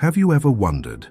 Have you ever wondered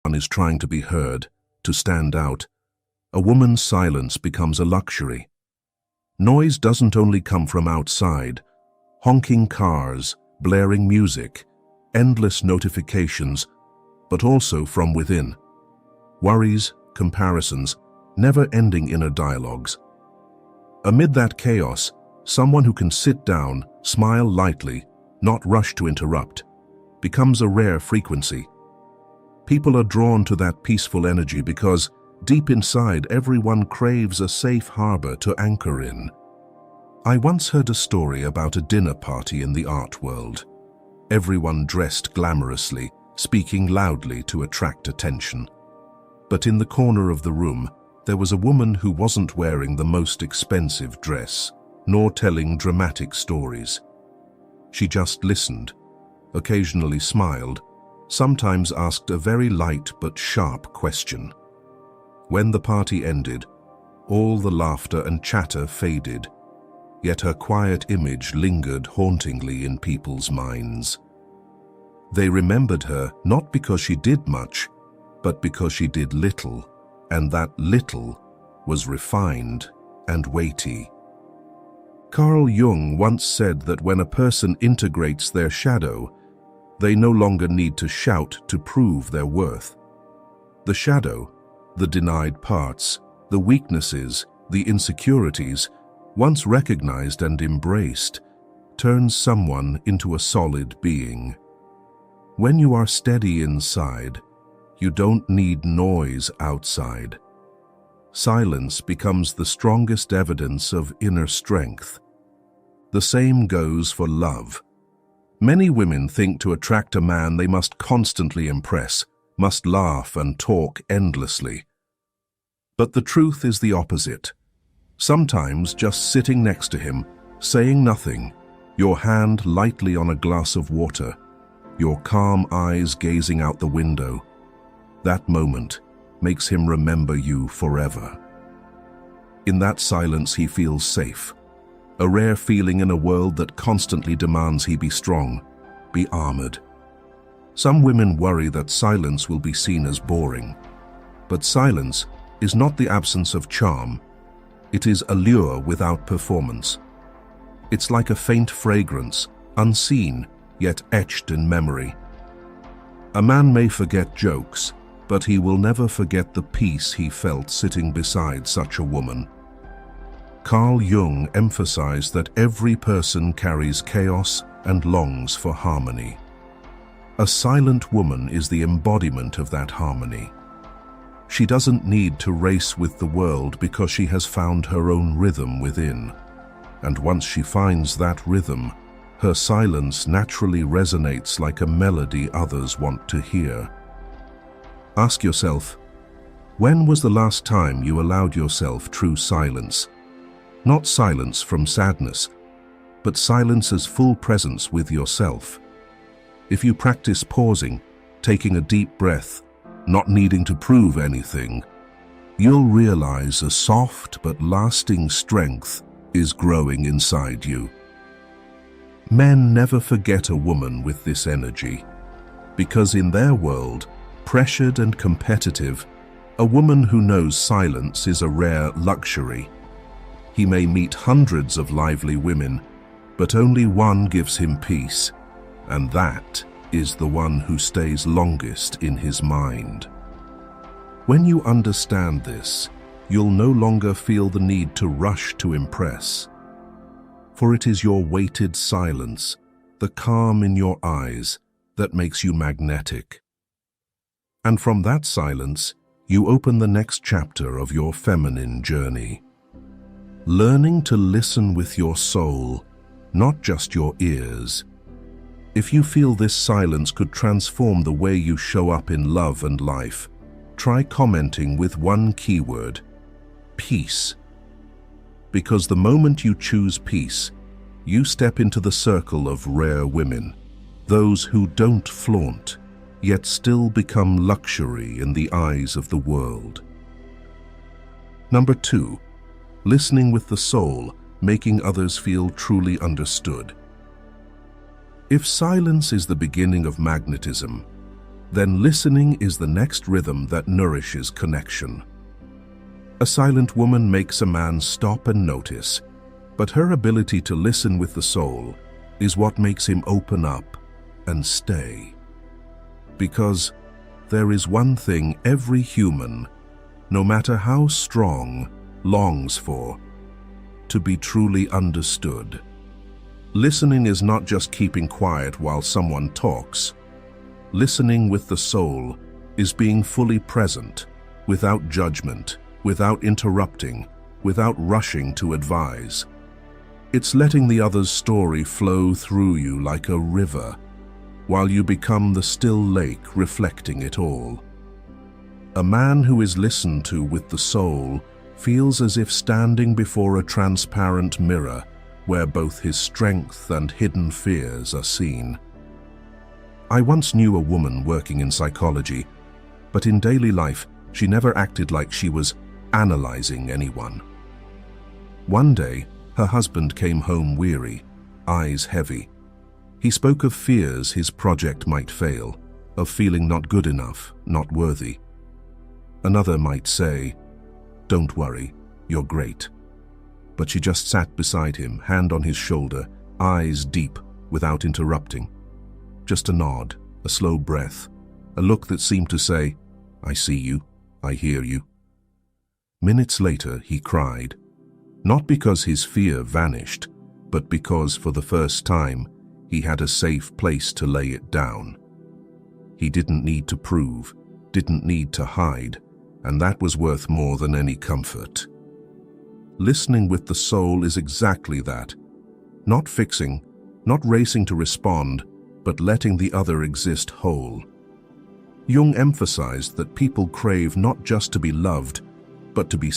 one is trying to be heard, to stand out? A woman's silence becomes a luxury. Noise doesn't only come from outside. Honking cars, blaring music, endless notifications, but also from within. Worries, comparisons, never-ending inner dialogues. Amid that chaos, someone who can sit down, smile lightly, not rush to interrupt, becomes a rare frequency. People are drawn to that peaceful energy because, deep inside, everyone craves a safe harbor to anchor in. I once heard a story about a dinner party in the art world. Everyone dressed glamorously, speaking loudly to attract attention. But in the corner of the room, there was a woman who wasn't wearing the most expensive dress, nor telling dramatic stories. She just listened, occasionally smiled, sometimes asked a very light but sharp question. When the party ended, all the laughter and chatter faded, yet her quiet image lingered hauntingly in people's minds. They remembered her not because she did much, but because she did little, and that little was refined and weighty. Carl Jung once said that when a person integrates their shadow, they no longer need to shout to prove their worth. The shadow, the denied parts, the weaknesses, the insecurities, once recognized and embraced, turns someone into a solid being. When you are steady inside, you don't need noise outside. Silence becomes the strongest evidence of inner strength. The same goes for love. Many women think to attract a man they must constantly impress, must laugh and talk endlessly. But the truth is the opposite. Sometimes just sitting next to him, saying nothing, your hand lightly on a glass of water, your calm eyes gazing out the window, that moment makes him remember you forever. In that silence he feels safe, a rare feeling in a world that constantly demands he be strong, be armored. Some women worry that silence will be seen as boring, but silence is not the absence of charm. It is allure without performance. It's like a faint fragrance, unseen, yet etched in memory. A man may forget jokes, but he will never forget the peace he felt sitting beside such a woman. Carl Jung emphasized that every person carries chaos and longs for harmony. A silent woman is the embodiment of that harmony. She doesn't need to race with the world because she has found her own rhythm within. And once she finds that rhythm, her silence naturally resonates like a melody others want to hear. Ask yourself, when was the last time you allowed yourself true silence? Not silence from sadness, but silence as full presence with yourself. If you practice pausing, taking a deep breath, not needing to prove anything, you'll realize a soft but lasting strength is growing inside you. Men never forget a woman with this energy, because in their world, pressured and competitive, a woman who knows silence is a rare luxury. He may meet hundreds of lively women, but only one gives him peace, and that is the one who stays longest in his mind. When you understand this, you'll no longer feel the need to rush to impress. For it is your weighted silence, the calm in your eyes, that makes you magnetic. And from that silence, you open the next chapter of your feminine journey. Learning to listen with your soul, not just your ears. If you feel this silence could transform the way you show up in love and life, try commenting with one keyword: peace. Because the moment you choose peace, you step into the circle of rare women, those who don't flaunt, yet still become luxury in the eyes of the world. Number 2, listening with the soul, making others feel truly understood. If silence is the beginning of magnetism, then listening is the next rhythm that nourishes connection. A silent woman makes a man stop and notice, but her ability to listen with the soul is what makes him open up and stay. Because there is one thing every human, no matter how strong, longs for: to be truly understood. Listening is not just keeping quiet while someone talks. Listening with the soul is being fully present, without judgment, without interrupting, without rushing to advise. It's letting the other's story flow through you like a river, while you become the still lake reflecting it all. A man who is listened to with the soul feels as if standing before a transparent mirror where both his strength and hidden fears are seen. I once knew a woman working in psychology, but in daily life she never acted like she was analyzing anyone. One day, her husband came home weary, eyes heavy. He spoke of fears his project might fail, of feeling not good enough, not worthy. Another might say, "Don't worry, you're great." But she just sat beside him, hand on his shoulder, eyes deep, without interrupting. Just a nod, a slow breath, a look that seemed to say, "I see you, I hear you." Minutes later, he cried, not because his fear vanished, but because for the first time, he had a safe place to lay it down. He didn't need to prove, didn't need to hide, and that was worth more than any comfort. Listening with the soul is exactly that. Not fixing, not racing to respond, but letting the other exist whole. Jung emphasized that people crave not just to be loved, but to be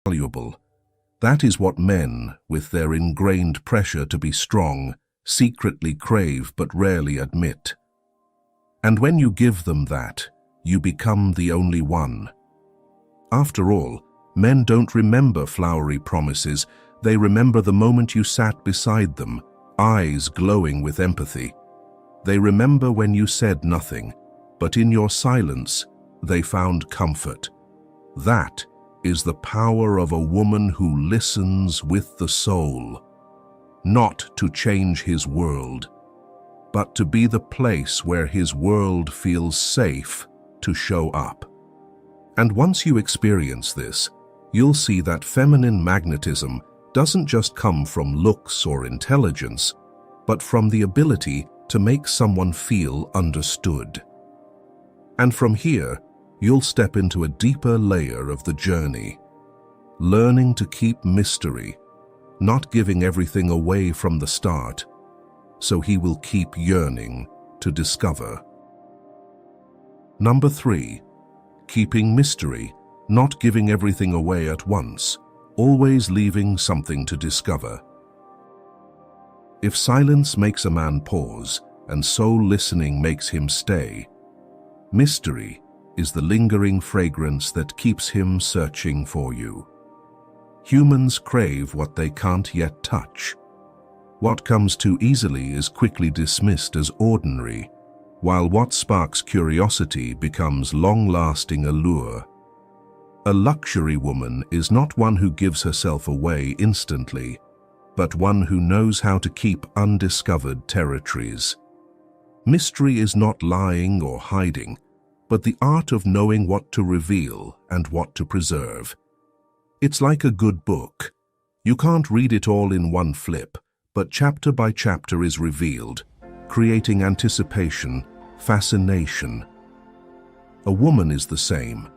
valuable. That is what men, with their ingrained pressure to be strong, secretly crave but rarely admit. And when you give them that, you become the only one. After all, men don't remember flowery promises. They remember the moment you sat beside them, eyes glowing with empathy. They remember when you said nothing, but in your silence, they found comfort. That is the power of a woman who listens with the soul. Not to change his world, but to be the place where his world feels safe to show up. And once you experience this, you'll see that feminine magnetism doesn't just come from looks or intelligence, but from the ability to make someone feel understood. And from here, you'll step into a deeper layer of the journey, learning to keep mystery, not giving everything away from the start, so he will keep yearning to discover. Number 3, keeping mystery, not giving everything away at once, always leaving something to discover. If silence makes a man pause, and soul listening makes him stay, mystery is the lingering fragrance that keeps him searching for you. Humans crave what they can't yet touch. What comes too easily is quickly dismissed as ordinary, while what sparks curiosity becomes long-lasting allure. A luxury woman is not one who gives herself away instantly, but one who knows how to keep undiscovered territories. Mystery is not lying or hiding, but the art of knowing what to reveal and what to preserve. It's like a good book. You can't read it all in one flip, but chapter by chapter is revealed, creating anticipation, fascination. A woman is the same.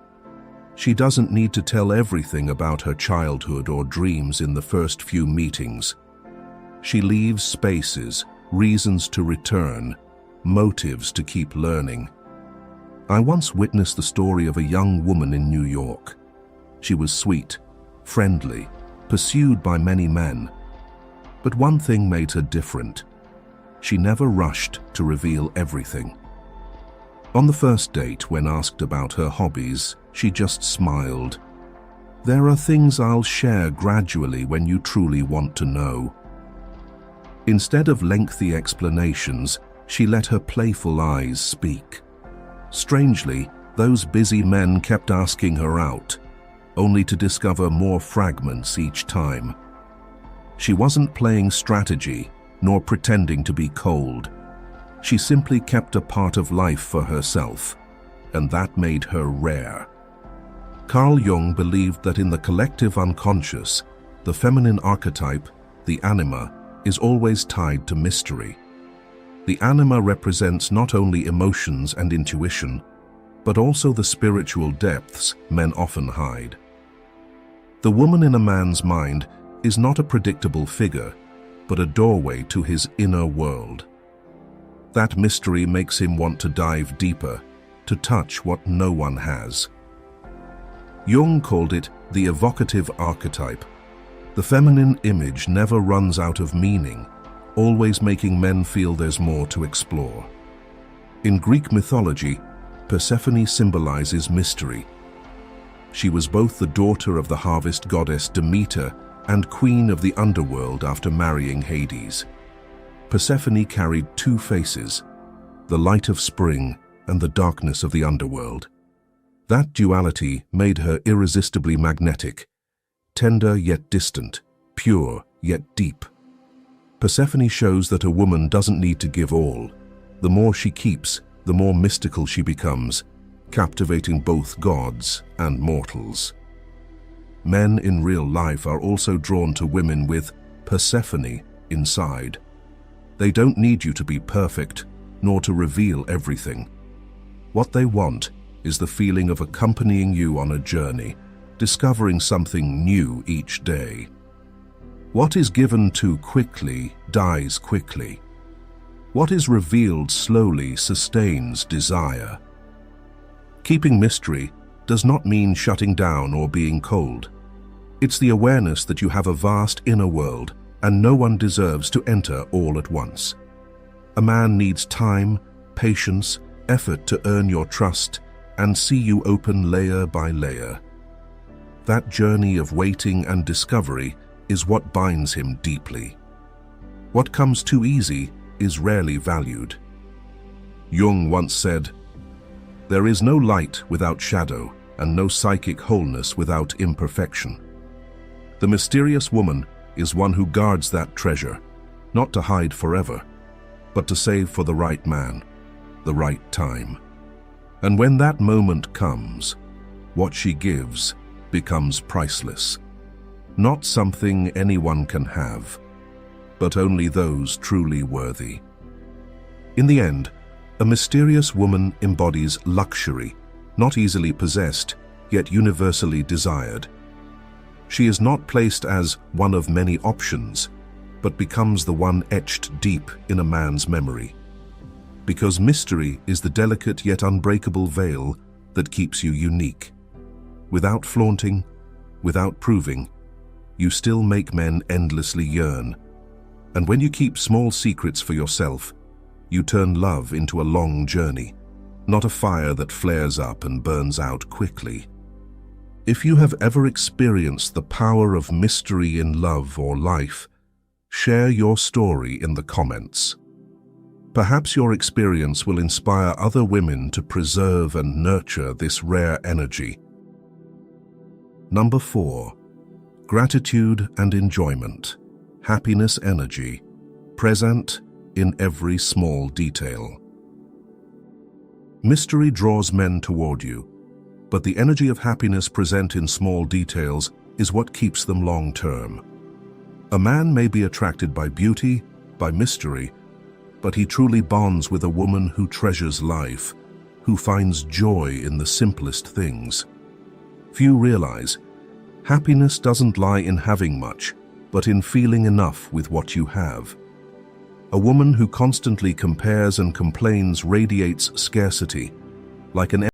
She doesn't need to tell everything about her childhood or dreams in the first few meetings. She leaves spaces, reasons to return, motives to keep learning. I once witnessed the story of a young woman in New York. She was sweet, friendly, pursued by many men. But one thing made her different. She never rushed to reveal everything. On the first date, when asked about her hobbies, she just smiled. "There are things I'll share gradually when you truly want to know." Instead of lengthy explanations, she let her playful eyes speak. Strangely, those busy men kept asking her out, only to discover more fragments each time. She wasn't playing strategy, nor pretending to be cold. She simply kept a part of life for herself, and that made her rare. Carl Jung believed that in the collective unconscious, the feminine archetype, the anima, is always tied to mystery. The anima represents not only emotions and intuition, but also the spiritual depths men often hide. The woman in a man's mind is not a predictable figure, but a doorway to his inner world. That mystery makes him want to dive deeper, to touch what no one has. Jung called it the evocative archetype. The feminine image never runs out of meaning, always making men feel there's more to explore. In Greek mythology, Persephone symbolizes mystery. She was both the daughter of the harvest goddess Demeter and queen of the underworld after marrying Hades. Persephone carried two faces, the light of spring and the darkness of the underworld. That duality made her irresistibly magnetic, tender yet distant, pure yet deep. Persephone shows that a woman doesn't need to give all. The more she keeps, the more mystical she becomes, captivating both gods and mortals. Men in real life are also drawn to women with Persephone inside. They don't need you to be perfect, nor to reveal everything. What they want is the feeling of accompanying you on a journey, discovering something new each day. What is given too quickly dies quickly. What is revealed slowly sustains desire. Keeping mystery does not mean shutting down or being cold. It's the awareness that you have a vast inner world and no one deserves to enter all at once. A man needs time, patience, effort to earn your trust and see you open layer by layer. That journey of waiting and discovery is what binds him deeply. What comes too easy is rarely valued. Jung once said, "There is no light without shadow and no psychic wholeness without imperfection." The mysterious woman is one who guards that treasure, not to hide forever, but to save for the right man, the right time. And when that moment comes, what she gives becomes priceless. Not something anyone can have, but only those truly worthy. In the end, a mysterious woman embodies luxury, not easily possessed, yet universally desired. She is not placed as one of many options, but becomes the one etched deep in a man's memory. Because mystery is the delicate yet unbreakable veil that keeps you unique. Without flaunting, without proving, you still make men endlessly yearn. And when you keep small secrets for yourself, you turn love into a long journey, not a fire that flares up and burns out quickly. If you have ever experienced the power of mystery in love or life, share your story in the comments. Perhaps your experience will inspire other women to preserve and nurture this rare energy. Number 4. Gratitude and enjoyment. Happiness energy, present in every small detail. Mystery draws men toward you, but the energy of happiness present in small details is what keeps them long-term. A man may be attracted by beauty, by mystery, but he truly bonds with a woman who treasures life, who finds joy in the simplest things. Few realize, happiness doesn't lie in having much, but in feeling enough with what you have. A woman who constantly compares and complains radiates scarcity, like an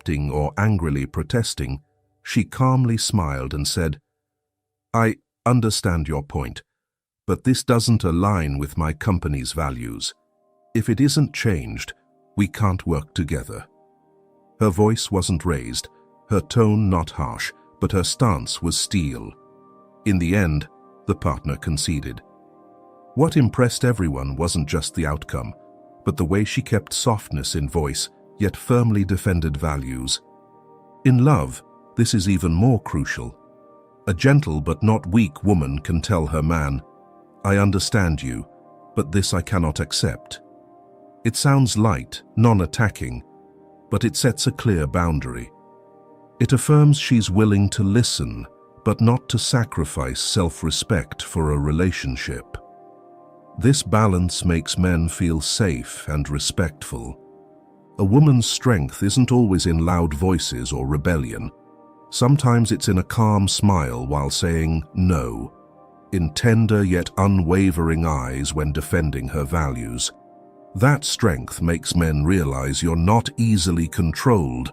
interrupting or angrily protesting, she calmly smiled and said, "I understand your point, but this doesn't align with my company's values. If it isn't changed, we can't work together." Her voice wasn't raised, her tone not harsh, but her stance was steel. In the end, the partner conceded. What impressed everyone wasn't just the outcome, but the way she kept softness in voice, yet firmly defended values. In love, this is even more crucial. A gentle but not weak woman can tell her man, "I understand you, but this I cannot accept." It sounds light, non-attacking, but it sets a clear boundary. It affirms she's willing to listen, but not to sacrifice self-respect for a relationship. This balance makes men feel safe and respectful. A woman's strength isn't always in loud voices or rebellion. Sometimes it's in a calm smile while saying no, in tender yet unwavering eyes when defending her values. That strength makes men realize you're not easily controlled,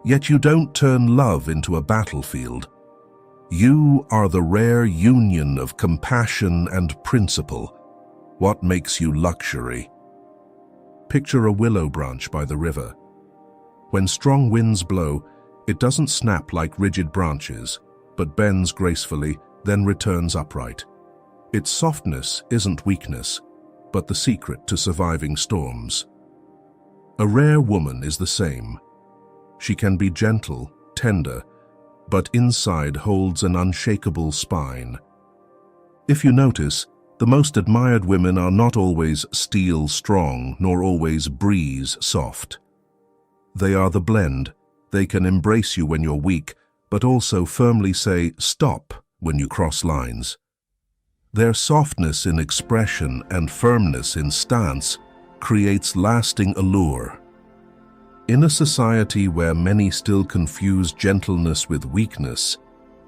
yet you don't turn love into a battlefield. You are the rare union of compassion and principle. What makes you luxury? Picture a willow branch by the river. When strong winds blow, it doesn't snap like rigid branches, but bends gracefully, then returns upright. Its softness isn't weakness, but the secret to surviving storms. A rare woman is the same. She can be gentle, tender, but inside holds an unshakable spine. If you notice, the most admired women are not always steel strong, nor always breeze soft. They are the blend. They can embrace you when you're weak, but also firmly say stop when you cross lines. Their softness in expression and firmness in stance creates lasting allure. In a society where many still confuse gentleness with weakness,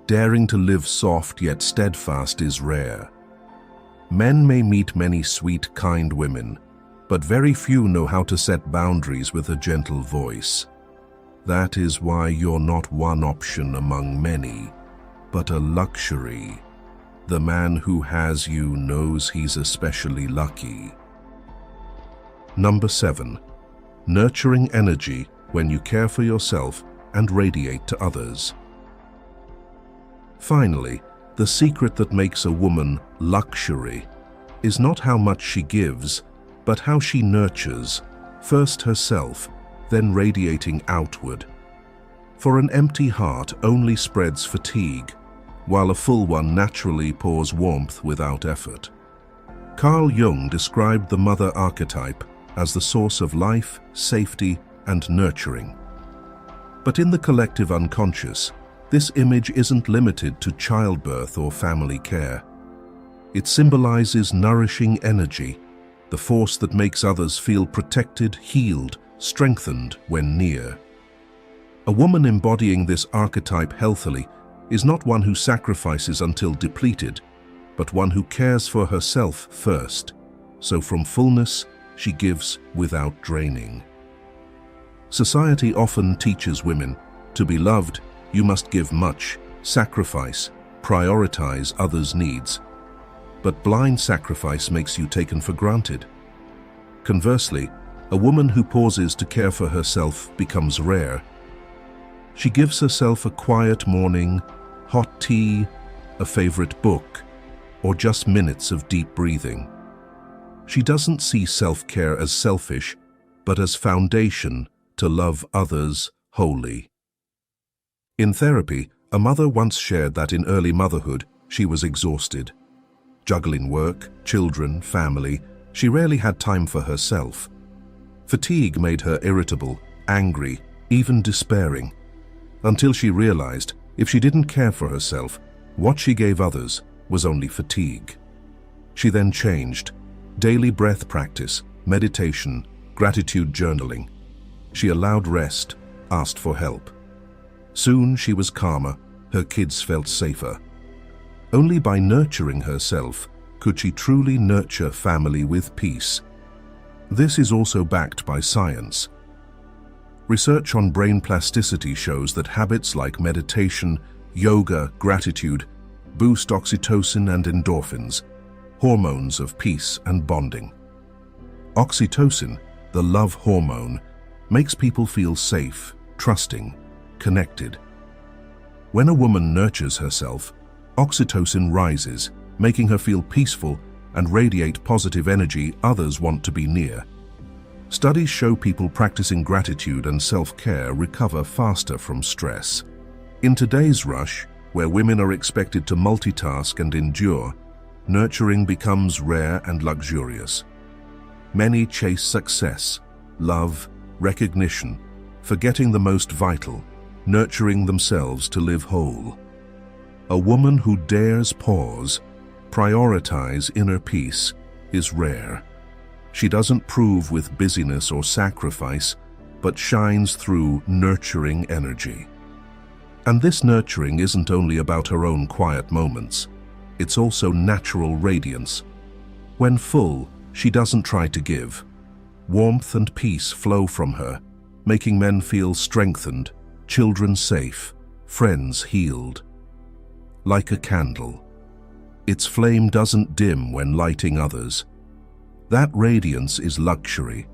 daring to live soft yet steadfast is rare. Men may meet many sweet, kind women, but very few know how to set boundaries with a gentle voice. That is why you're not one option among many, but a luxury. The man who has you knows he's especially lucky. Number 7. Nurturing energy when you care for yourself and radiate to others. Finally, the secret that makes a woman luxury is not how much she gives, but how she nurtures, first herself, then radiating outward. For an empty heart only spreads fatigue, while a full one naturally pours warmth without effort. Carl Jung described the mother archetype as the source of life, safety, and nurturing. But in the collective unconscious, this image isn't limited to childbirth or family care. It symbolizes nourishing energy, the force that makes others feel protected, healed, strengthened when near. A woman embodying this archetype healthily is not one who sacrifices until depleted, but one who cares for herself first, so from fullness she gives without draining. Society often teaches women, to be loved, you must give much, sacrifice, prioritize others' needs. But blind sacrifice makes you taken for granted. Conversely, a woman who pauses to care for herself becomes rare. She gives herself a quiet morning, hot tea, a favorite book, or just minutes of deep breathing. She doesn't see self-care as selfish, but as foundation to love others wholly. In therapy, a mother once shared that in early motherhood, she was exhausted. Juggling work, children, family, she rarely had time for herself. Fatigue made her irritable, angry, even despairing, until she realized if she didn't care for herself, what she gave others was only fatigue. She then changed: daily breath practice, meditation, gratitude journaling. She allowed rest, asked for help. Soon she was calmer, her kids felt safer. Only by nurturing herself could she truly nurture family with peace. This is also backed by science. Research on brain plasticity shows that habits like meditation, yoga, gratitude boost oxytocin and endorphins, hormones of peace and bonding. Oxytocin, the love hormone, makes people feel safe, trusting, connected. When a woman nurtures herself, oxytocin rises, making her feel peaceful and radiate positive energy others want to be near. Studies show people practicing gratitude and self-care recover faster from stress. In today's rush, where women are expected to multitask and endure, nurturing becomes rare and luxurious. Many chase success, love, recognition, forgetting the most vital, nurturing themselves to live whole. A woman who dares pause, prioritize inner peace, is rare. She doesn't prove with busyness or sacrifice, but shines through nurturing energy. And this nurturing isn't only about her own quiet moments, it's also natural radiance. When full, she doesn't try to give. Warmth and peace flow from her, making men feel strengthened, children safe, friends healed. Like a candle, its flame doesn't dim when lighting others. That radiance is luxury,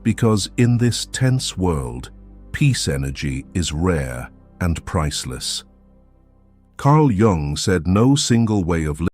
because in this tense world, peace energy is rare and priceless. Carl Jung said no single way of living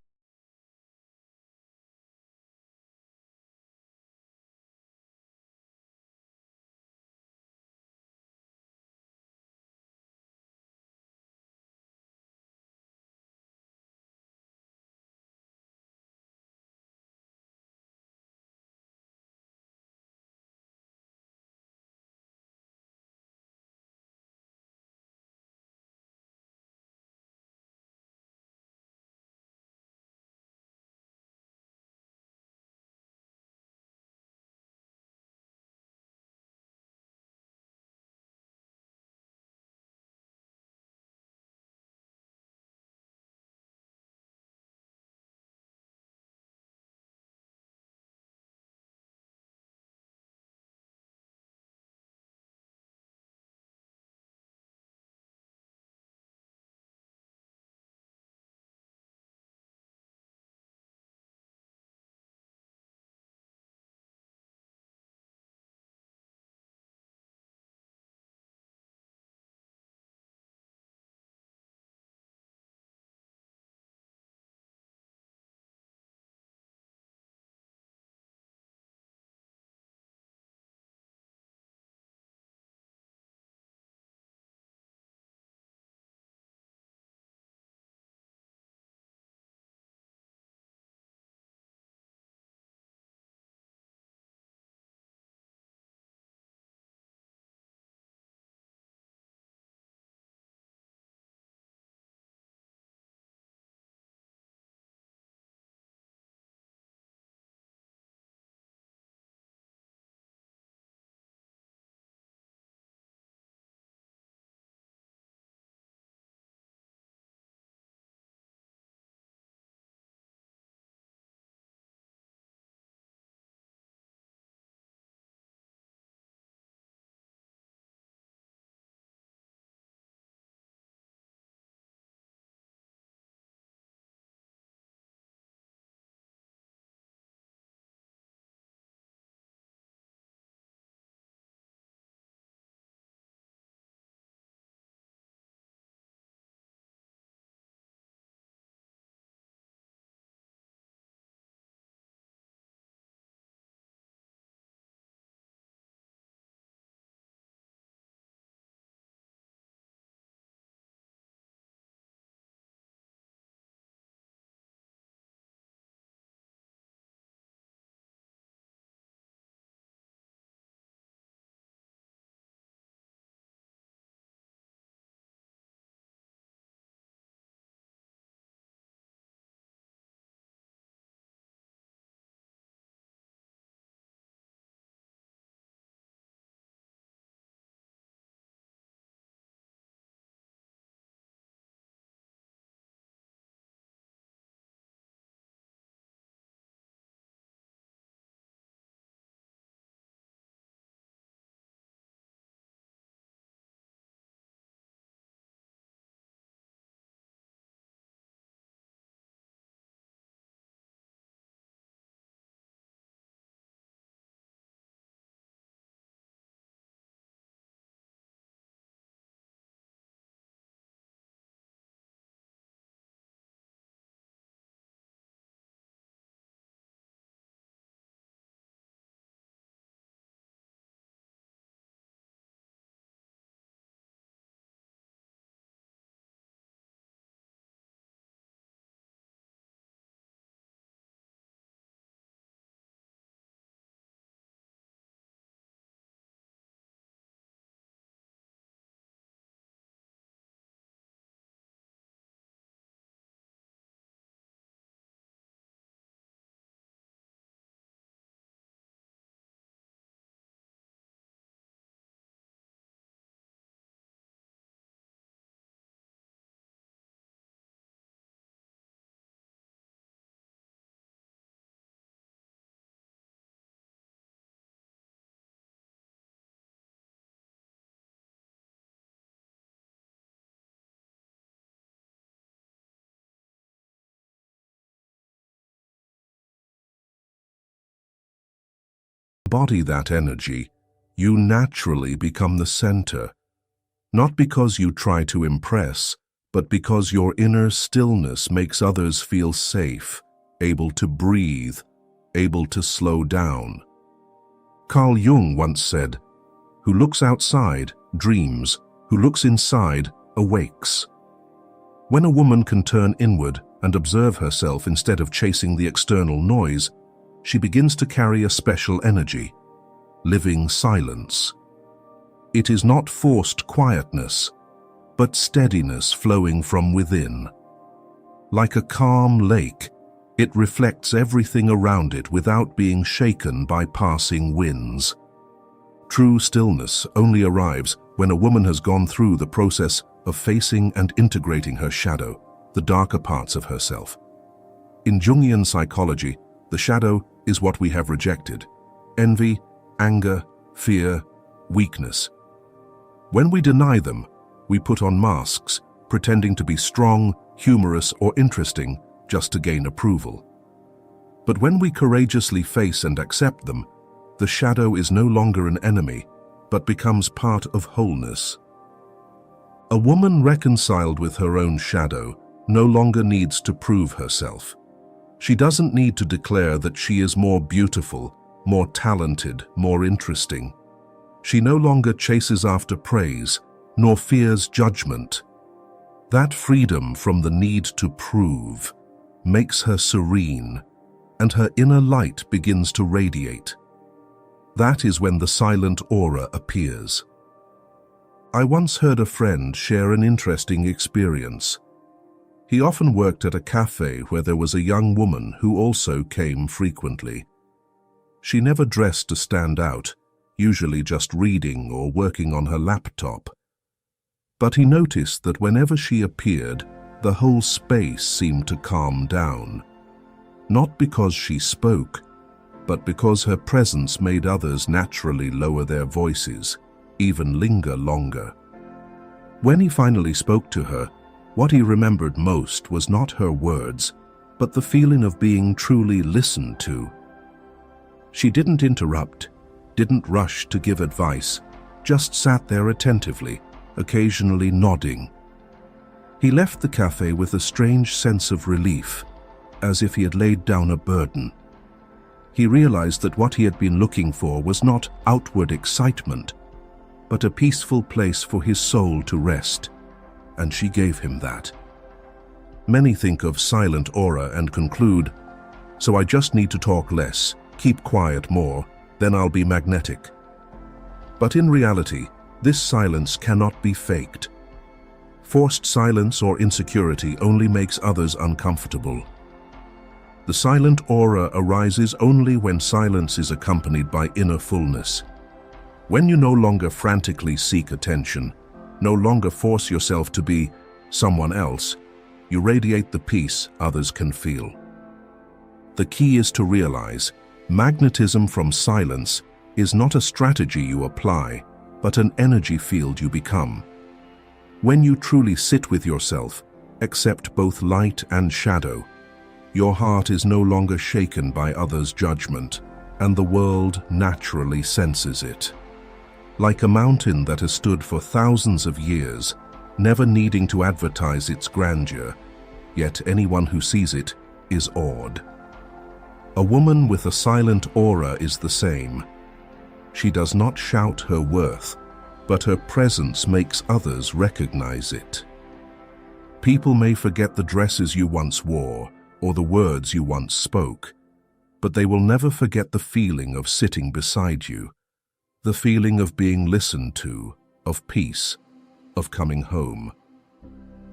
Embody that energy, you naturally become the center, not because you try to impress, but because your inner stillness makes others feel safe, able to breathe, able to slow down. Carl Jung once said, "Who looks outside dreams, who looks inside awakes." When a woman can turn inward and observe herself instead of chasing the external noise, she begins to carry a special energy, living silence. It is not forced quietness, but steadiness flowing from within. Like a calm lake, it reflects everything around it without being shaken by passing winds. True stillness only arrives when a woman has gone through the process of facing and integrating her shadow, the darker parts of herself. In Jungian psychology, the shadow is what we have rejected: envy, anger, fear, weakness. When we deny them, we put on masks, pretending to be strong, humorous, or interesting just to gain approval. But when we courageously face and accept them, the shadow is no longer an enemy, but becomes part of wholeness. A woman reconciled with her own shadow no longer needs to prove herself. She doesn't need to declare that she is more beautiful, more talented, more interesting. She no longer chases after praise, nor fears judgment. That freedom from the need to prove makes her serene, and her inner light begins to radiate. That is when the silent aura appears. I once heard a friend share an interesting experience. He often worked at a cafe where there was a young woman who also came frequently. She never dressed to stand out, usually just reading or working on her laptop. But he noticed that whenever she appeared, the whole space seemed to calm down. Not because she spoke, but because her presence made others naturally lower their voices, even linger longer. When he finally spoke to her, what he remembered most was not her words, but the feeling of being truly listened to. She didn't interrupt, didn't rush to give advice, just sat there attentively, occasionally nodding. He left the cafe with a strange sense of relief, as if he had laid down a burden. He realized that what he had been looking for was not outward excitement, but a peaceful place for his soul to rest, and she gave him that. Many think of silent aura and conclude, "So I just need to talk less, keep quiet more, then I'll be magnetic." But in reality, this silence cannot be faked. Forced silence or insecurity only makes others uncomfortable. The silent aura arises only when silence is accompanied by inner fullness. When you no longer frantically seek attention, no longer force yourself to be someone else, you radiate the peace others can feel. The key is to realize magnetism from silence is not a strategy you apply, but an energy field you become. When you truly sit with yourself, accept both light and shadow, your heart is no longer shaken by others' judgment, and the world naturally senses it. Like a mountain that has stood for thousands of years, never needing to advertise its grandeur, yet anyone who sees it is awed. A woman with a silent aura is the same. She does not shout her worth, but her presence makes others recognize it. People may forget the dresses you once wore or the words you once spoke, but they will never forget the feeling of sitting beside you, the feeling of being listened to, of peace, of coming home.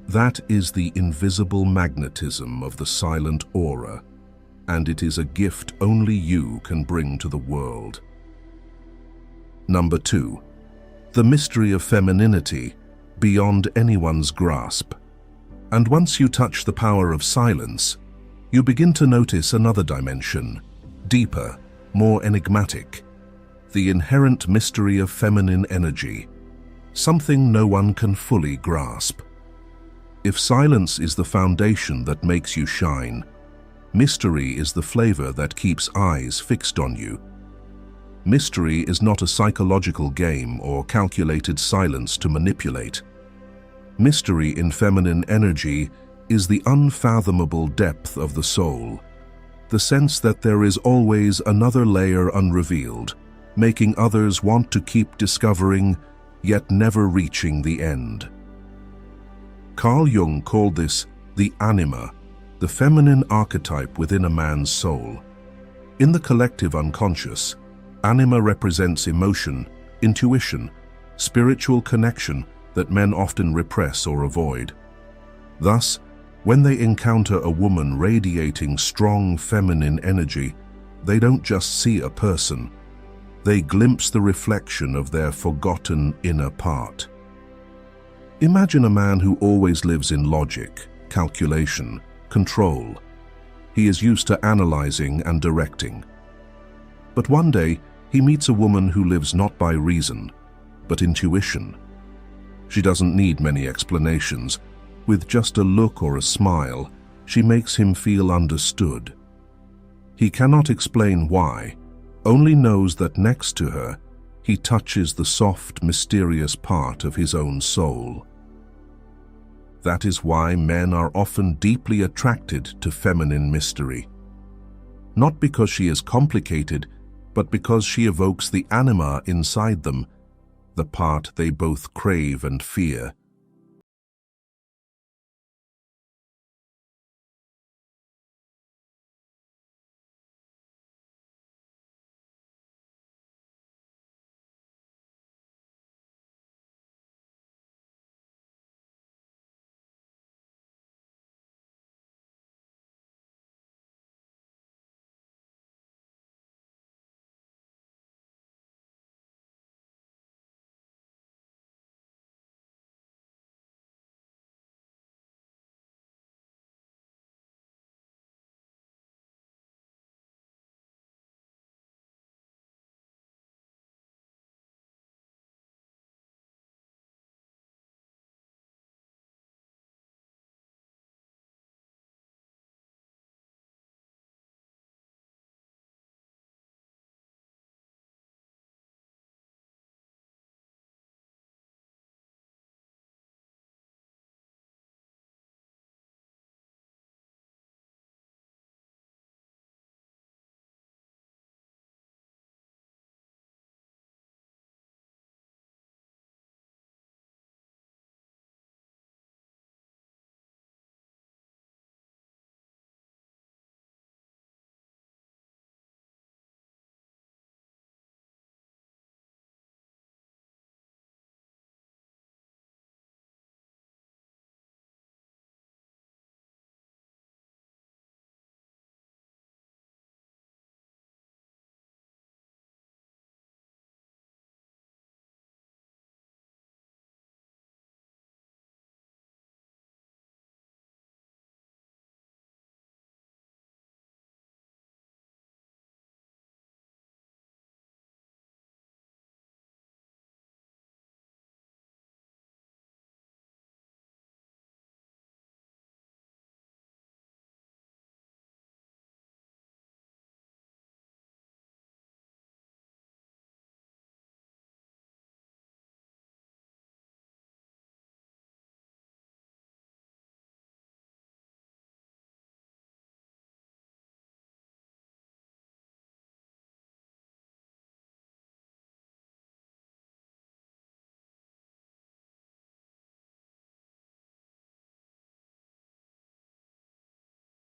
That is the invisible magnetism of the silent aura, and it is a gift only you can bring to the world. Number 2. The mystery of femininity beyond anyone's grasp. And once you touch the power of silence, you begin to notice another dimension, deeper, more enigmatic, the inherent mystery of feminine energy, something no one can fully grasp. If silence is the foundation that makes you shine, mystery is the flavor that keeps eyes fixed on you. Mystery is not a psychological game or calculated silence to manipulate. Mystery in feminine energy is the unfathomable depth of the soul, the sense that there is always another layer unrevealed, making others want to keep discovering, yet never reaching the end. Carl Jung called this the anima, the feminine archetype within a man's soul. In the collective unconscious, anima represents emotion, intuition, spiritual connection that men often repress or avoid. Thus, when they encounter a woman radiating strong feminine energy, they don't just see a person, they glimpse the reflection of their forgotten inner part. Imagine a man who always lives in logic, calculation, control. He is used to analyzing and directing. But one day, he meets a woman who lives not by reason, but intuition. She doesn't need many explanations. With just a look or a smile, she makes him feel understood. He cannot explain why, only knows that next to her, he touches the soft, mysterious part of his own soul. That is why men are often deeply attracted to feminine mystery. Not because she is complicated, but because she evokes the anima inside them, the part they both crave and fear.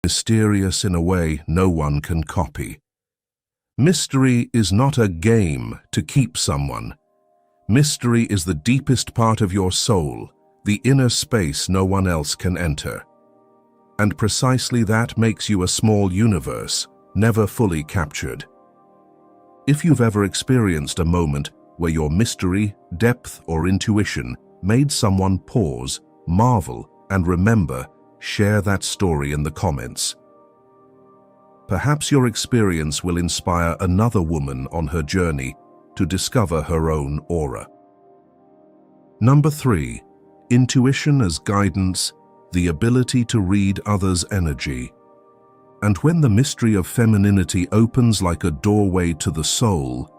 Mysterious in a way no one can copy. Mystery is not a game to keep someone. Mystery is the deepest part of your soul, the inner space no one else can enter. And precisely that makes you a small universe, never fully captured. If you've ever experienced a moment where your mystery, depth, or intuition made someone pause, marvel, and remember, share that story in the comments. Perhaps your experience will inspire another woman on her journey to discover her own aura. Number 3, intuition as guidance, the ability to read others' energy. And when the mystery of femininity opens like a doorway to the soul,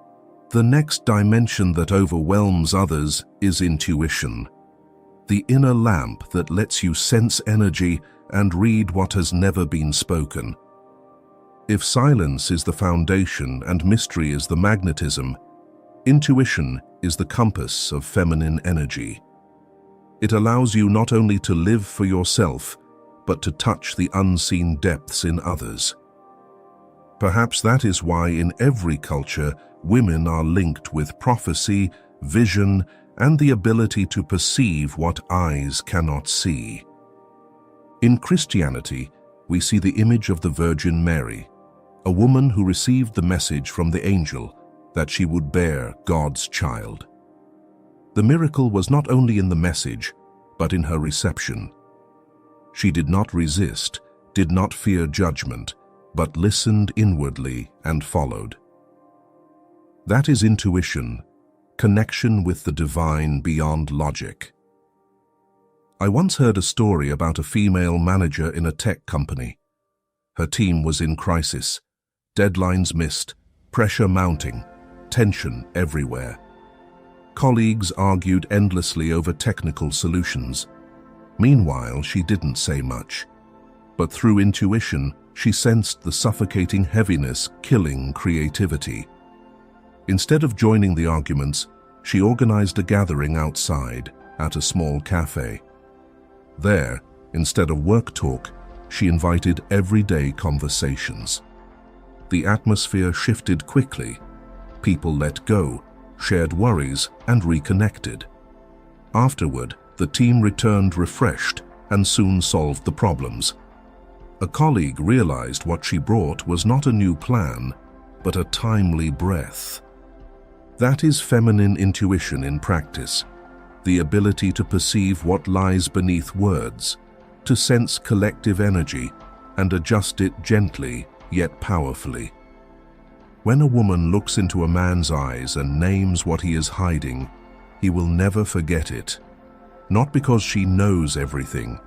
The next dimension that overwhelms others is intuition, the inner lamp that lets you sense energy and read what has never been spoken. If silence is the foundation and mystery is the magnetism, intuition is the compass of feminine energy. It allows you not only to live for yourself, but to touch the unseen depths in others. Perhaps that is why in every culture, women are linked with prophecy, vision, and the ability to perceive what eyes cannot see. In Christianity, we see the image of the Virgin Mary, a woman who received the message from the angel that she would bear God's child. The miracle was not only in the message, but in her reception. She did not resist, did not fear judgment, but listened inwardly and followed. That is intuition, connection with the divine beyond logic. I once heard a story about a female manager in a tech company. Her team was in crisis, deadlines missed, pressure mounting, tension everywhere. Colleagues argued endlessly over technical solutions. Meanwhile, she didn't say much. But through intuition, she sensed the suffocating heaviness killing creativity. Instead of joining the arguments, she organized a gathering outside at a small cafe. There, instead of work talk, she invited everyday conversations. The atmosphere shifted quickly. People let go, shared worries, and reconnected. Afterward, the team returned refreshed and soon solved the problems. A colleague realized what she brought was not a new plan, but a timely breath. That is feminine intuition in practice, the ability to perceive what lies beneath words, to sense collective energy and adjust it gently yet powerfully. When a woman looks into a man's eyes and names what he is hiding, he will never forget it, not because she knows everything,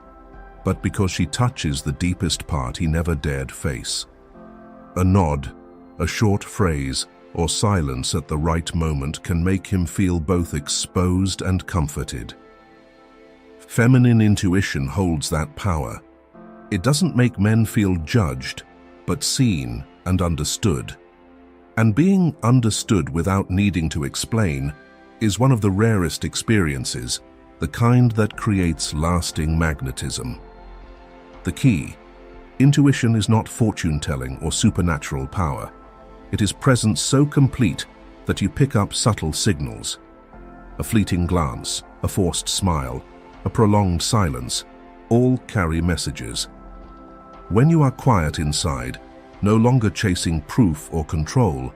but because she touches the deepest part he never dared face. A nod, a short phrase, or silence at the right moment can make him feel both exposed and comforted. Feminine intuition holds that power. It doesn't make men feel judged, but seen and understood. And being understood without needing to explain is one of the rarest experiences, the kind that creates lasting magnetism. The key: intuition is not fortune-telling or supernatural power. It is presence so complete that you pick up subtle signals. A fleeting glance, a forced smile, a prolonged silence, all carry messages. When you are quiet inside, no longer chasing proof or control,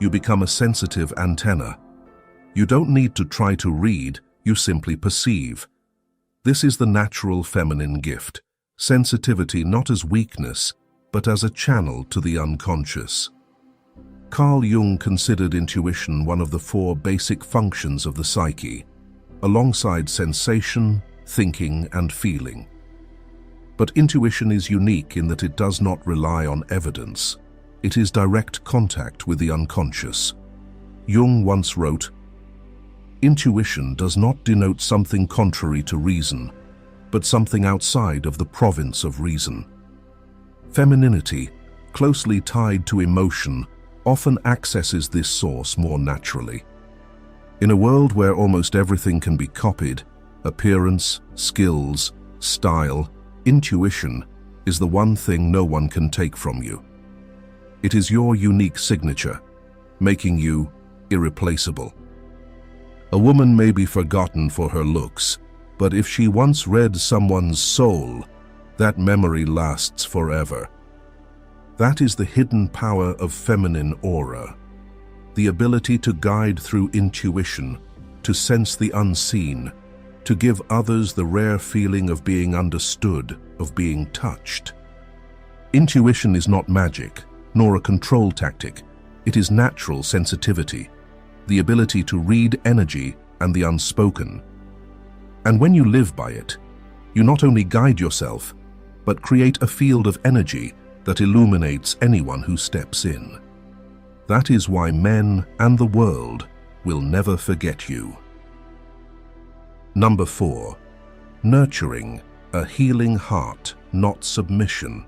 you become a sensitive antenna. You don't need to try to read, you simply perceive. This is the natural feminine gift, sensitivity not as weakness, but as a channel to the unconscious. Carl Jung considered intuition one of the 4 basic functions of the psyche, alongside sensation, thinking, and feeling. But intuition is unique in that it does not rely on evidence. It is direct contact with the unconscious. Jung once wrote, "Intuition does not denote something contrary to reason, but something outside of the province of reason." Femininity, closely tied to emotion, often accesses this source more naturally. In a world where almost everything can be copied, appearance, skills, style, intuition is the one thing no one can take from you. It is your unique signature, making you irreplaceable. A woman may be forgotten for her looks, but if she once read someone's soul, that memory lasts forever. That is the hidden power of feminine aura, the ability to guide through intuition, to sense the unseen, to give others the rare feeling of being understood, of being touched. Intuition is not magic, nor a control tactic. It is natural sensitivity, the ability to read energy and the unspoken. And when you live by it, you not only guide yourself, but create a field of energy that illuminates anyone who steps in. That is why men and the world will never forget you. Number 4. Nurturing, a healing heart, not submission.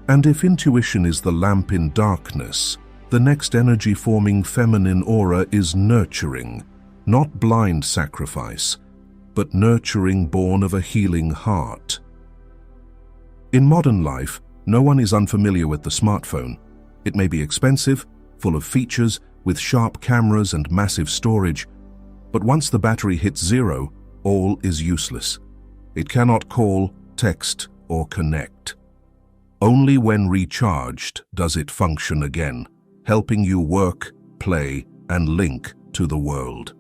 And if intuition is the lamp in darkness, the next energy-forming feminine aura is nurturing, not blind sacrifice, but nurturing born of a healing heart. In modern life, no one is unfamiliar with the smartphone. It may be expensive, full of features, with sharp cameras and massive storage, but once the battery hits zero, all is useless. It cannot call, text, or connect. Only when recharged does it function again, helping you work, play, and link to the world.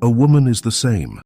A woman is the same.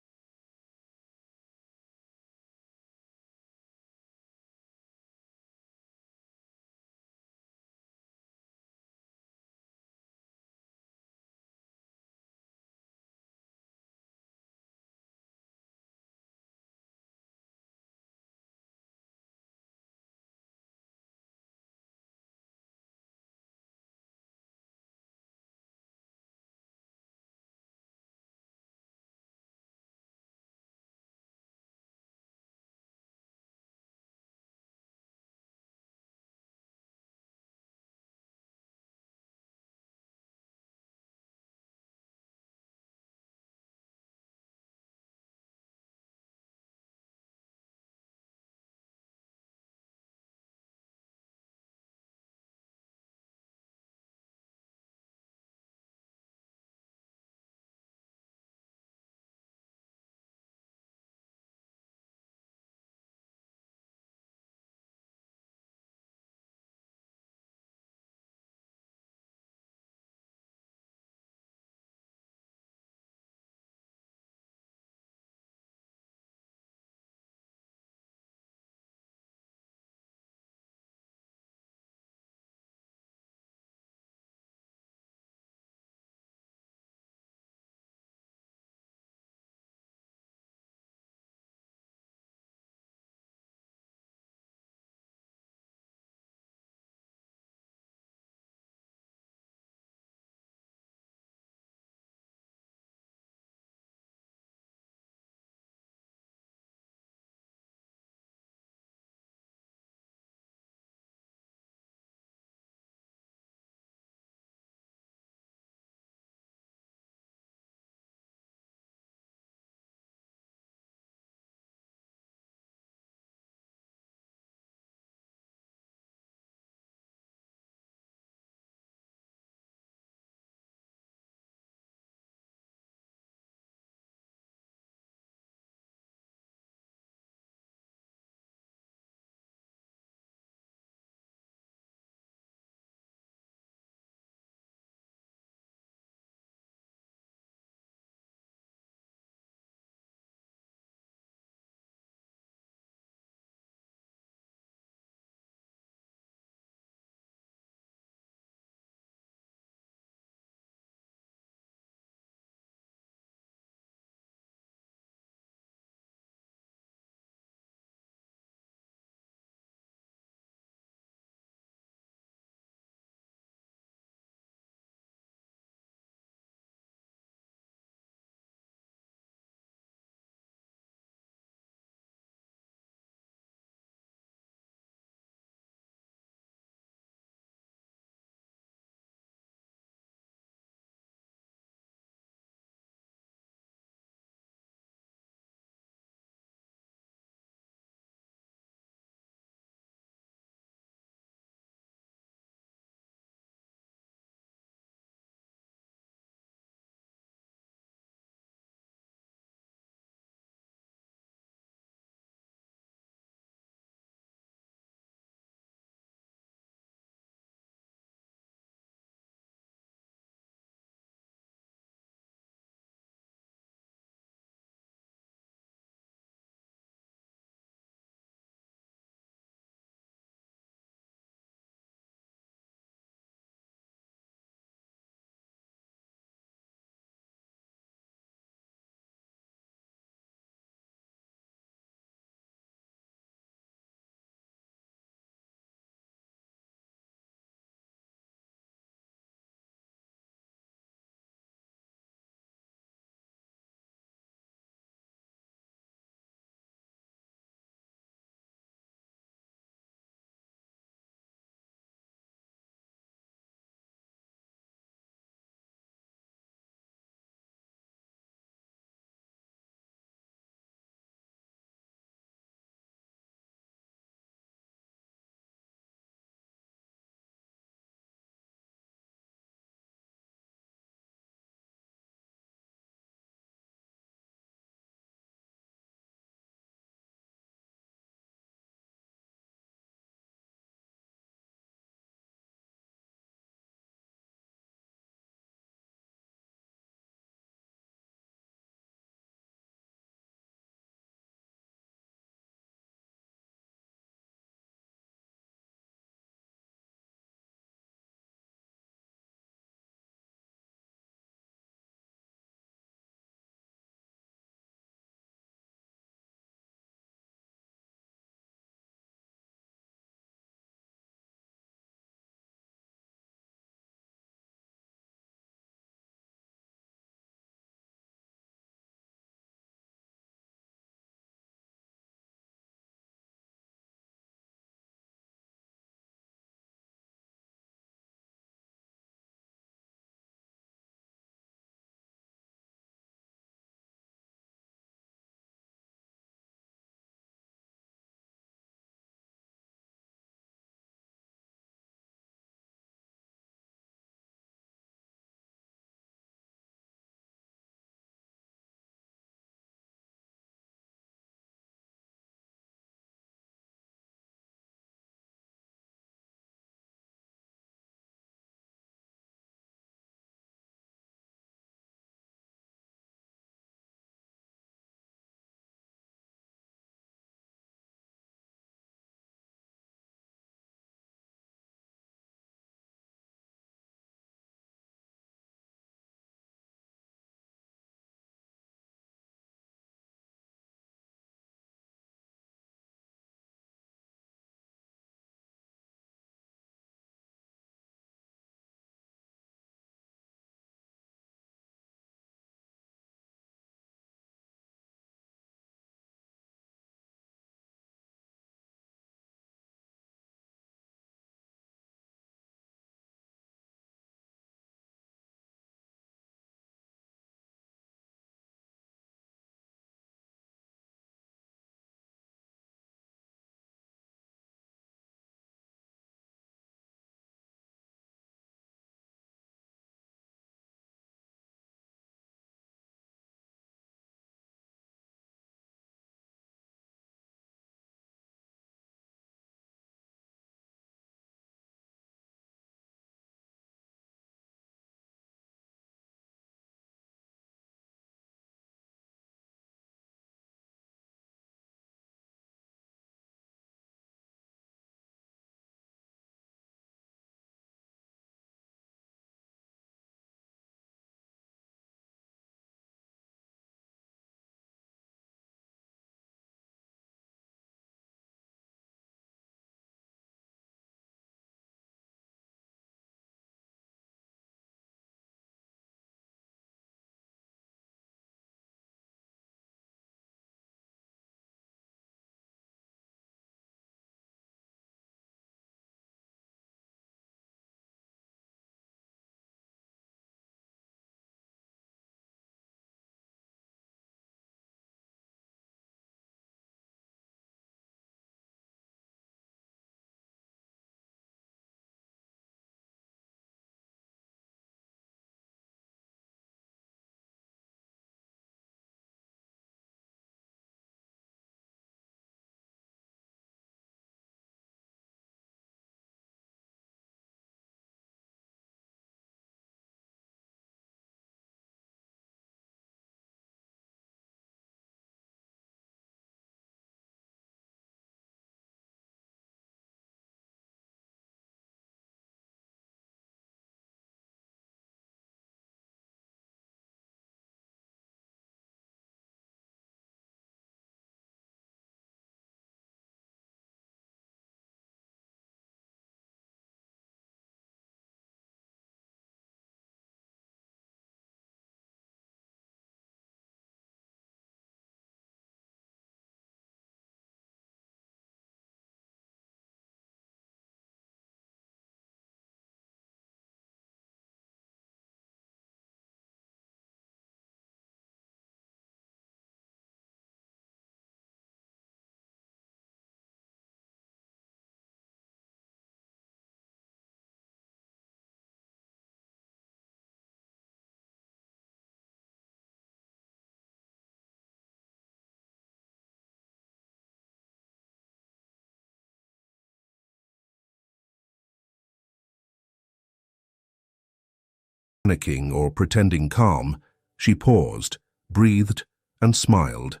panicking or pretending calm, she paused, breathed, and smiled.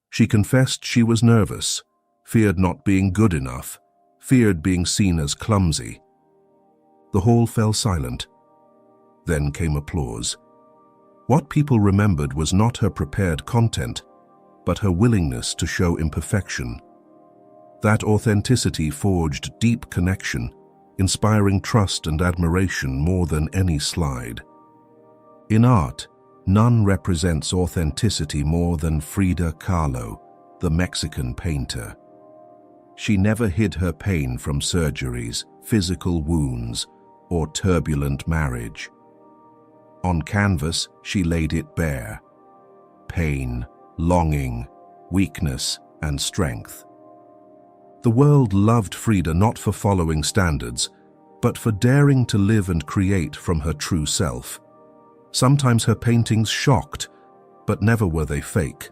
She confessed she was nervous, feared not being good enough, feared being seen as clumsy. The hall fell silent. Then came applause. What people remembered was not her prepared content, but her willingness to show imperfection. That authenticity forged deep connection, inspiring trust and admiration more than any slide. In art, none represents authenticity more than Frida Kahlo, the Mexican painter. She never hid her pain from surgeries, physical wounds, or turbulent marriage. On canvas, she laid it bare. Pain, longing, weakness, and strength. The world loved Frida not for following standards, but for daring to live and create from her true self. Sometimes her paintings shocked, but never were they fake.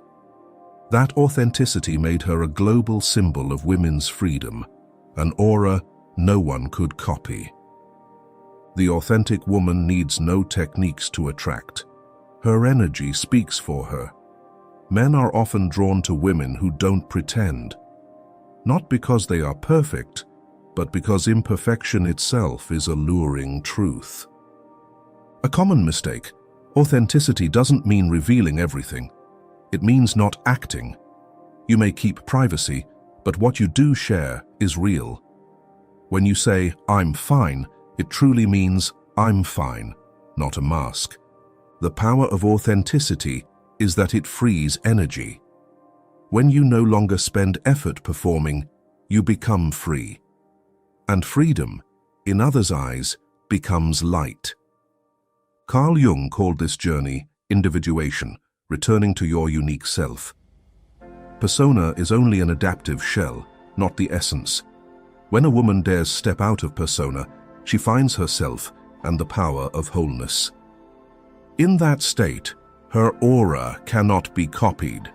That authenticity made her a global symbol of women's freedom, an aura no one could copy. The authentic woman needs no techniques to attract. Her energy speaks for her. Men are often drawn to women who don't pretend, not because they are perfect, but because imperfection itself is alluring truth. A common mistake: authenticity doesn't mean revealing everything. It means not acting. You may keep privacy, but what you do share is real. When you say, "I'm fine," it truly means, "I'm fine," not a mask. The power of authenticity is that it frees energy. When you no longer spend effort performing, you become free. And freedom, in others' eyes, becomes light. Carl Jung called this journey individuation, returning to your unique self. Persona is only an adaptive shell, not the essence. When a woman dares step out of persona, she finds herself and the power of wholeness. In that state, her aura cannot be copied.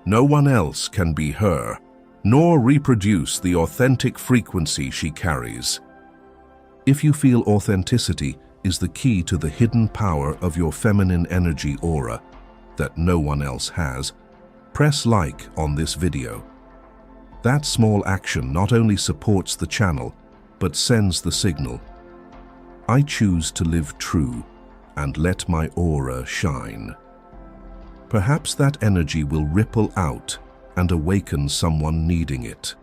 No one else can be her, nor reproduce the authentic frequency she carries. If you feel authenticity is the key to the hidden power of your feminine energy aura that no one else has, press like on this video. That small action not only supports the channel, but sends the signal: I choose to live true and let my aura shine. Perhaps that energy will ripple out and awaken someone needing it.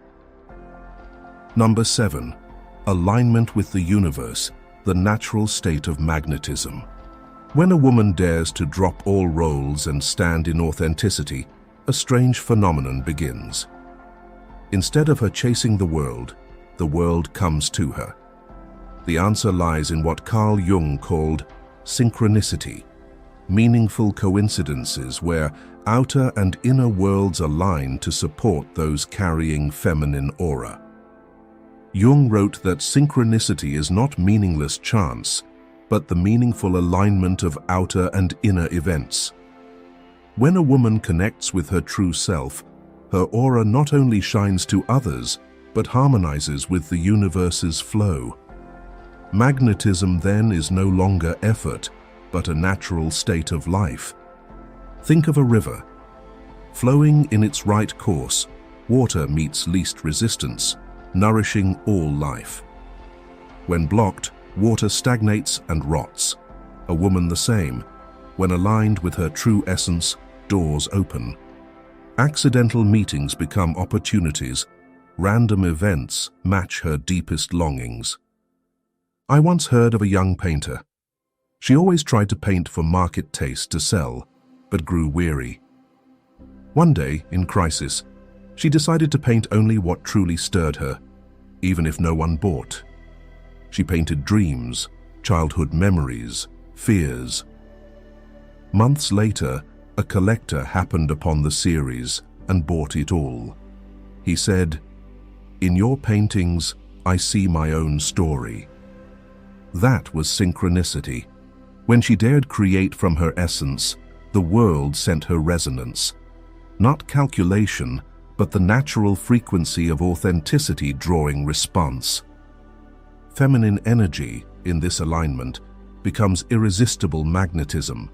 Number 7. Alignment with the universe, the natural state of magnetism. When a woman dares to drop all roles and stand in authenticity, a strange phenomenon begins. Instead of her chasing the world comes to her. The answer lies in what Carl Jung called synchronicity, meaningful coincidences where outer and inner worlds align to support those carrying feminine aura. Jung wrote that synchronicity is not meaningless chance, but the meaningful alignment of outer and inner events. When a woman connects with her true self, her aura not only shines to others, but harmonizes with the universe's flow. Magnetism then is no longer effort, but a natural state of life. Think of a river. Flowing in its right course, water meets least resistance, nourishing all life. When blocked, water stagnates and rots. A woman the same. When aligned with her true essence, doors open. Accidental meetings become opportunities. Random events match her deepest longings. I once heard of a young painter. She always tried to paint for market taste to sell, but grew weary. One day, in crisis, she decided to paint only what truly stirred her, even if no one bought. She painted dreams, childhood memories, fears. Months later, a collector happened upon the series and bought it all. He said, "In your paintings, I see my own story." That was synchronicity. When she dared create from her essence, the world sent her resonance. Not calculation, but the natural frequency of authenticity drawing response. Feminine energy, in this alignment, becomes irresistible magnetism.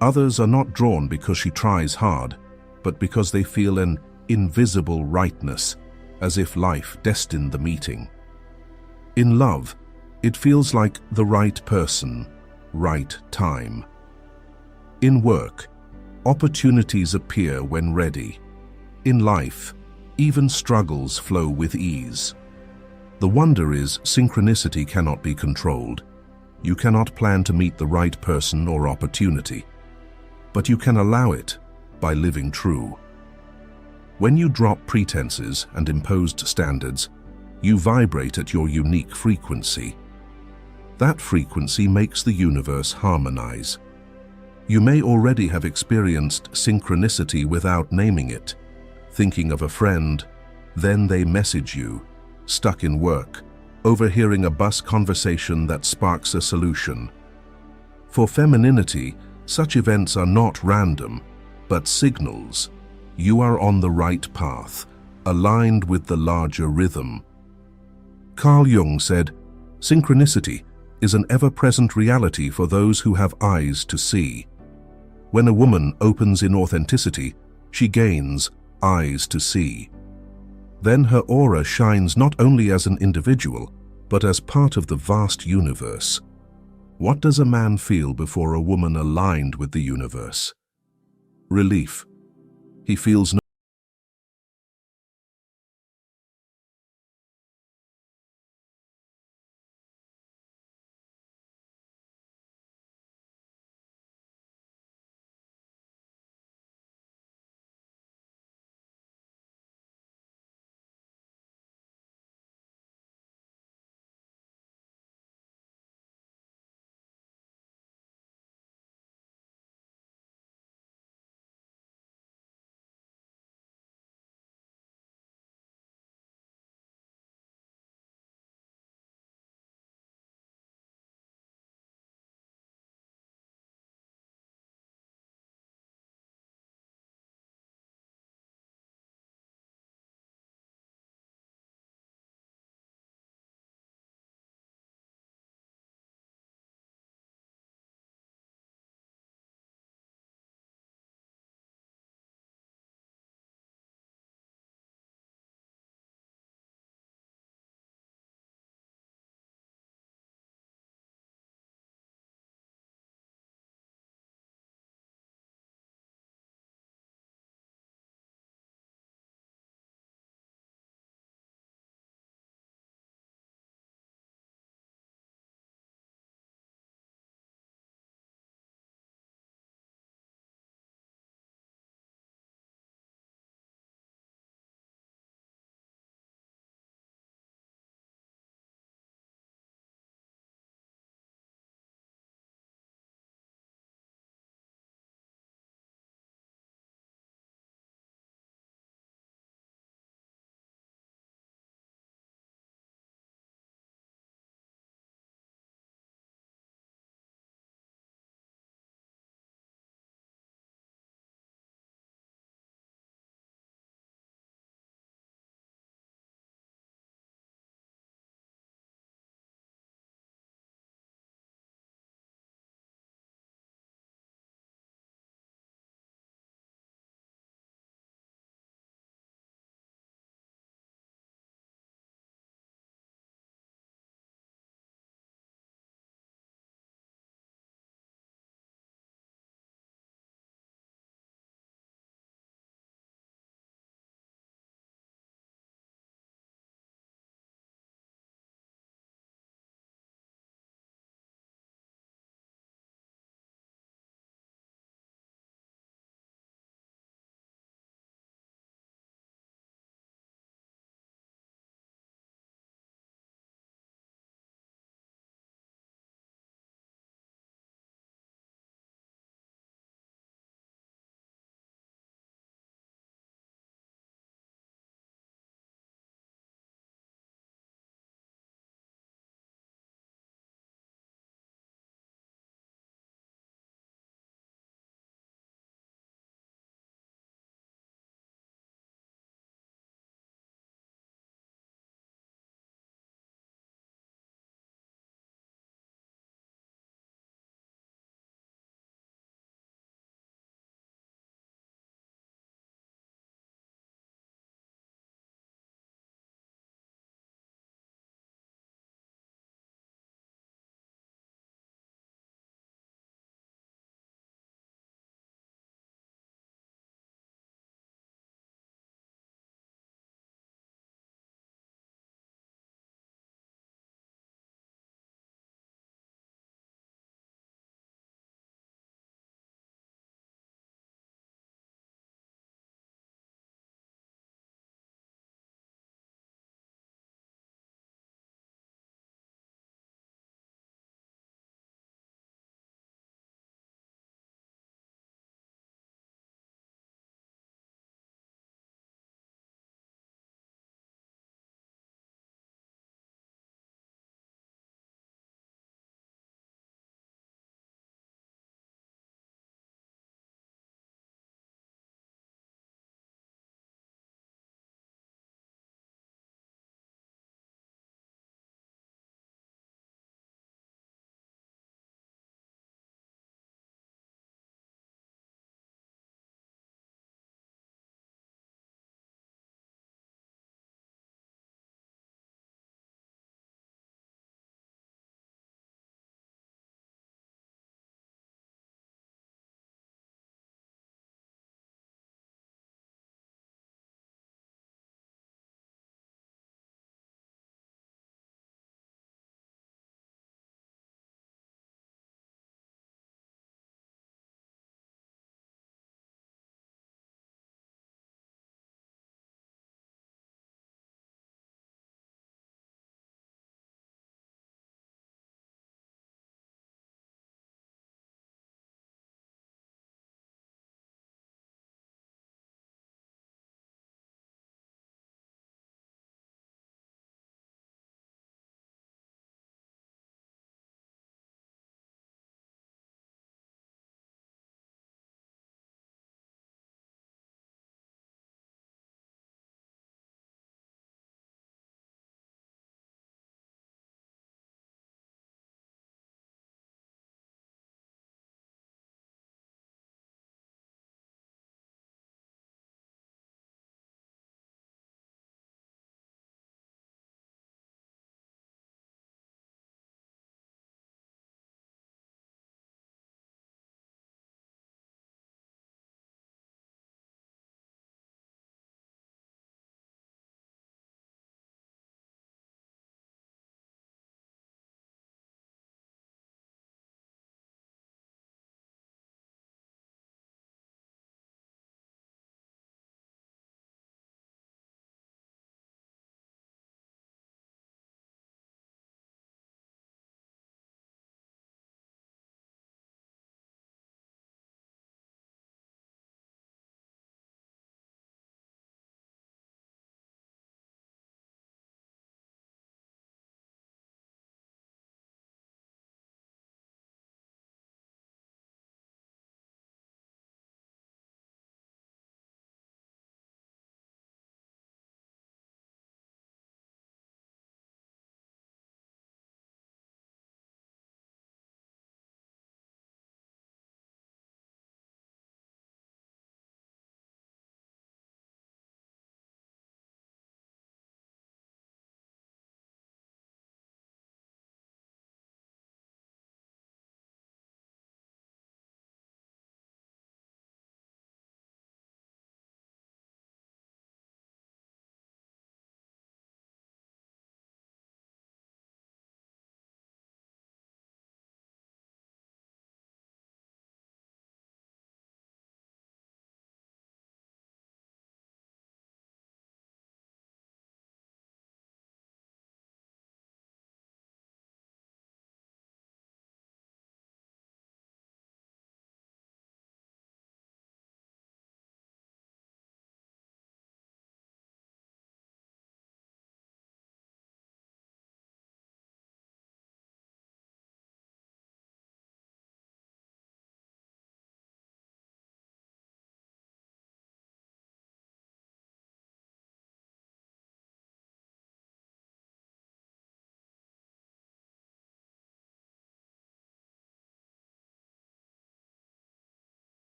Others are not drawn because she tries hard, but because they feel an invisible rightness, as if life destined the meeting. In love, it feels like the right person, right time. In work, opportunities appear when ready. In life, even struggles flow with ease. The wonder is synchronicity cannot be controlled. You cannot plan to meet the right person or opportunity, but you can allow it by living true. When you drop pretenses and imposed standards, you vibrate at your unique frequency. That frequency makes the universe harmonize. You may already have experienced synchronicity without naming it, thinking of a friend, then they message you, stuck in work, overhearing a bus conversation that sparks a solution. For femininity, such events are not random, but signals. You are on the right path, aligned with the larger rhythm. Carl Jung said, "Synchronicity is an ever-present reality for those who have eyes to see." When a woman opens in authenticity, she gains eyes to see. Then her aura shines not only as an individual, but as part of the vast universe. What does a man feel before a woman aligned with the universe? Relief. He feels no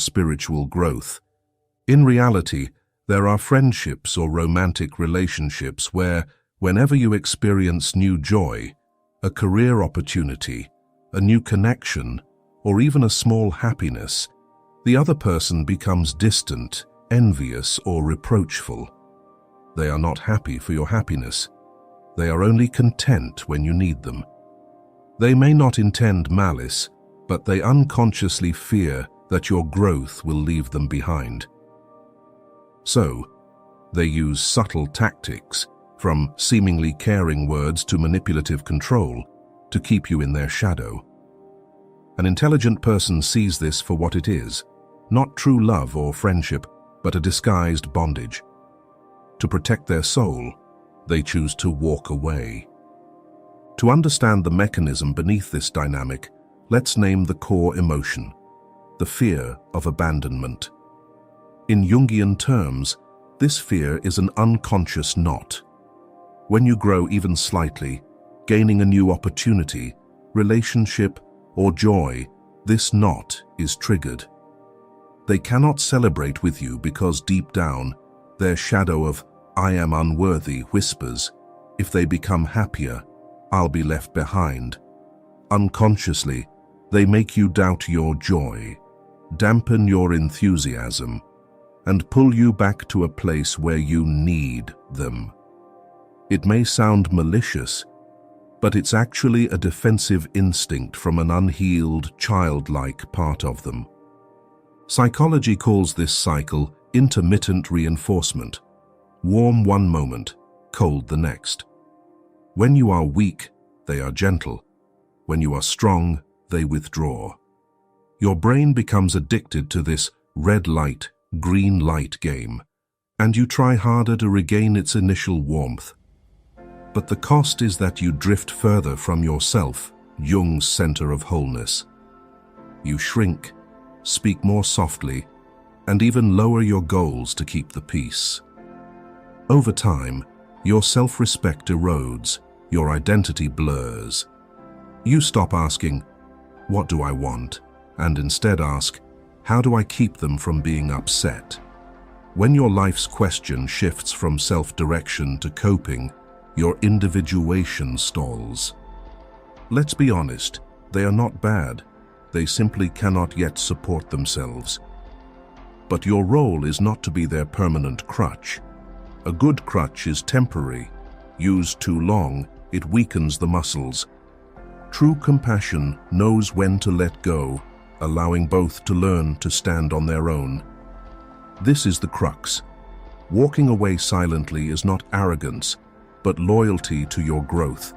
spiritual growth. In reality, there are friendships or romantic relationships where, whenever you experience new joy, a career opportunity, a new connection, or even a small happiness, the other person becomes distant, envious, or reproachful. They are not happy for your happiness. They are only content when you need them. They may not intend malice, but they unconsciously fear that your growth will leave them behind. So, they use subtle tactics, from seemingly caring words to manipulative control, to keep you in their shadow. An intelligent person sees this for what it is, not true love or friendship, but a disguised bondage. To protect their soul, they choose to walk away. To understand the mechanism beneath this dynamic, let's name the core emotion, the fear of abandonment. In Jungian terms, this fear is an unconscious knot. When you grow even slightly, gaining a new opportunity, relationship, or joy, this knot is triggered. They cannot celebrate with you because deep down, their shadow of "I am unworthy" whispers, if they become happier, I'll be left behind. Unconsciously, they make you doubt your joy, dampen your enthusiasm, and pull you back to a place where you need them. It may sound malicious, but it's actually a defensive instinct from an unhealed, childlike part of them. Psychology calls this cycle intermittent reinforcement. Warm one moment, cold the next. When you are weak, they are gentle. When you are strong, they withdraw. Your brain becomes addicted to this red light, green light game, and you try harder to regain its initial warmth. But the cost is that you drift further from yourself, Jung's center of wholeness. You shrink, speak more softly, and even lower your goals to keep the peace. Over time, your self-respect erodes, your identity blurs. You stop asking, "What do I want?" and instead ask, "How do I keep them from being upset?" When your life's question shifts from self-direction to coping, your individuation stalls. Let's be honest, they are not bad. They simply cannot yet support themselves. But your role is not to be their permanent crutch. A good crutch is temporary. Used too long, it weakens the muscles. True compassion knows when to let go, allowing both to learn to stand on their own. This is the crux. Walking away silently is not arrogance, but loyalty to your growth.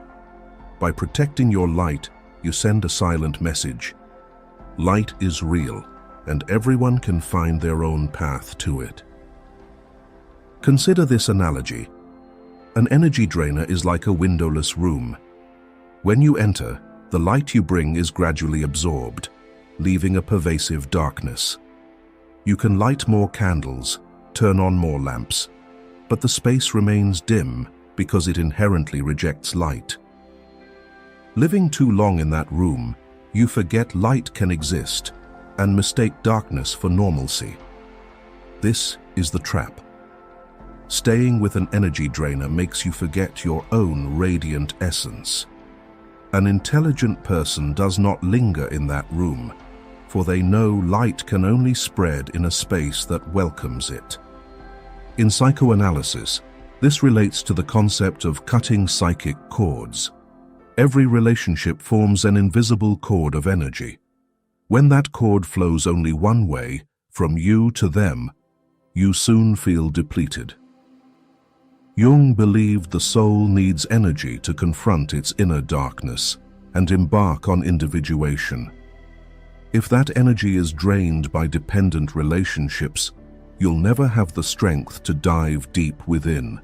By protecting your light, you send a silent message. Light is real, and everyone can find their own path to it. Consider this analogy. An energy drainer is like a windowless room. When you enter, the light you bring is gradually absorbed, leaving a pervasive darkness. You can light more candles, turn on more lamps, but the space remains dim because it inherently rejects light. Living too long in that room, you forget light can exist and mistake darkness for normalcy. This is the trap. Staying with an energy drainer makes you forget your own radiant essence. An intelligent person does not linger in that room, for they know light can only spread in a space that welcomes it. In psychoanalysis, this relates to the concept of cutting psychic cords. Every relationship forms an invisible cord of energy. When that cord flows only one way, from you to them, you soon feel depleted. Jung believed the soul needs energy to confront its inner darkness and embark on individuation. If that energy is drained by dependent relationships, you'll never have the strength to dive deep within.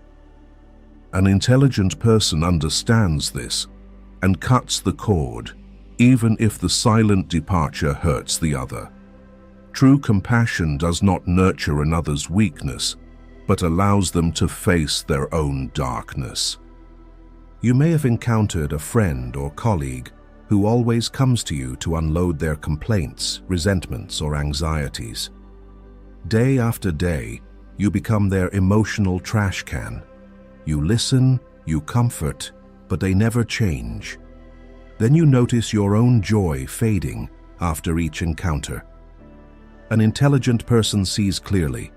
An intelligent person understands this and cuts the cord, even if the silent departure hurts the other. True compassion does not nurture another's weakness, but allows them to face their own darkness. You may have encountered a friend or colleague who always comes to you to unload their complaints, resentments, or anxieties. Day after day, you become their emotional trash can. You listen, you comfort, but they never change. Then you notice your own joy fading after each encounter. An intelligent person sees clearly.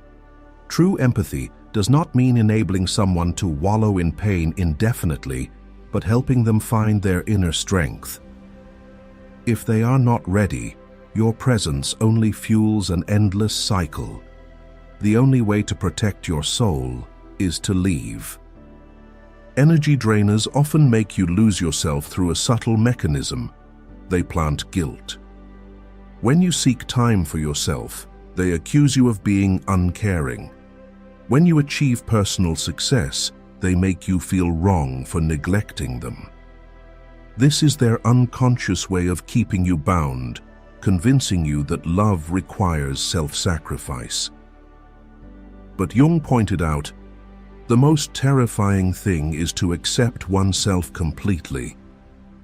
True empathy does not mean enabling someone to wallow in pain indefinitely, but helping them find their inner strength. If they are not ready, your presence only fuels an endless cycle. The only way to protect your soul is to leave. Energy drainers often make you lose yourself through a subtle mechanism. They plant guilt. When you seek time for yourself, they accuse you of being uncaring. When you achieve personal success, they make you feel wrong for neglecting them. This is their unconscious way of keeping you bound, convincing you that love requires self-sacrifice. But Jung pointed out, the most terrifying thing is to accept oneself completely.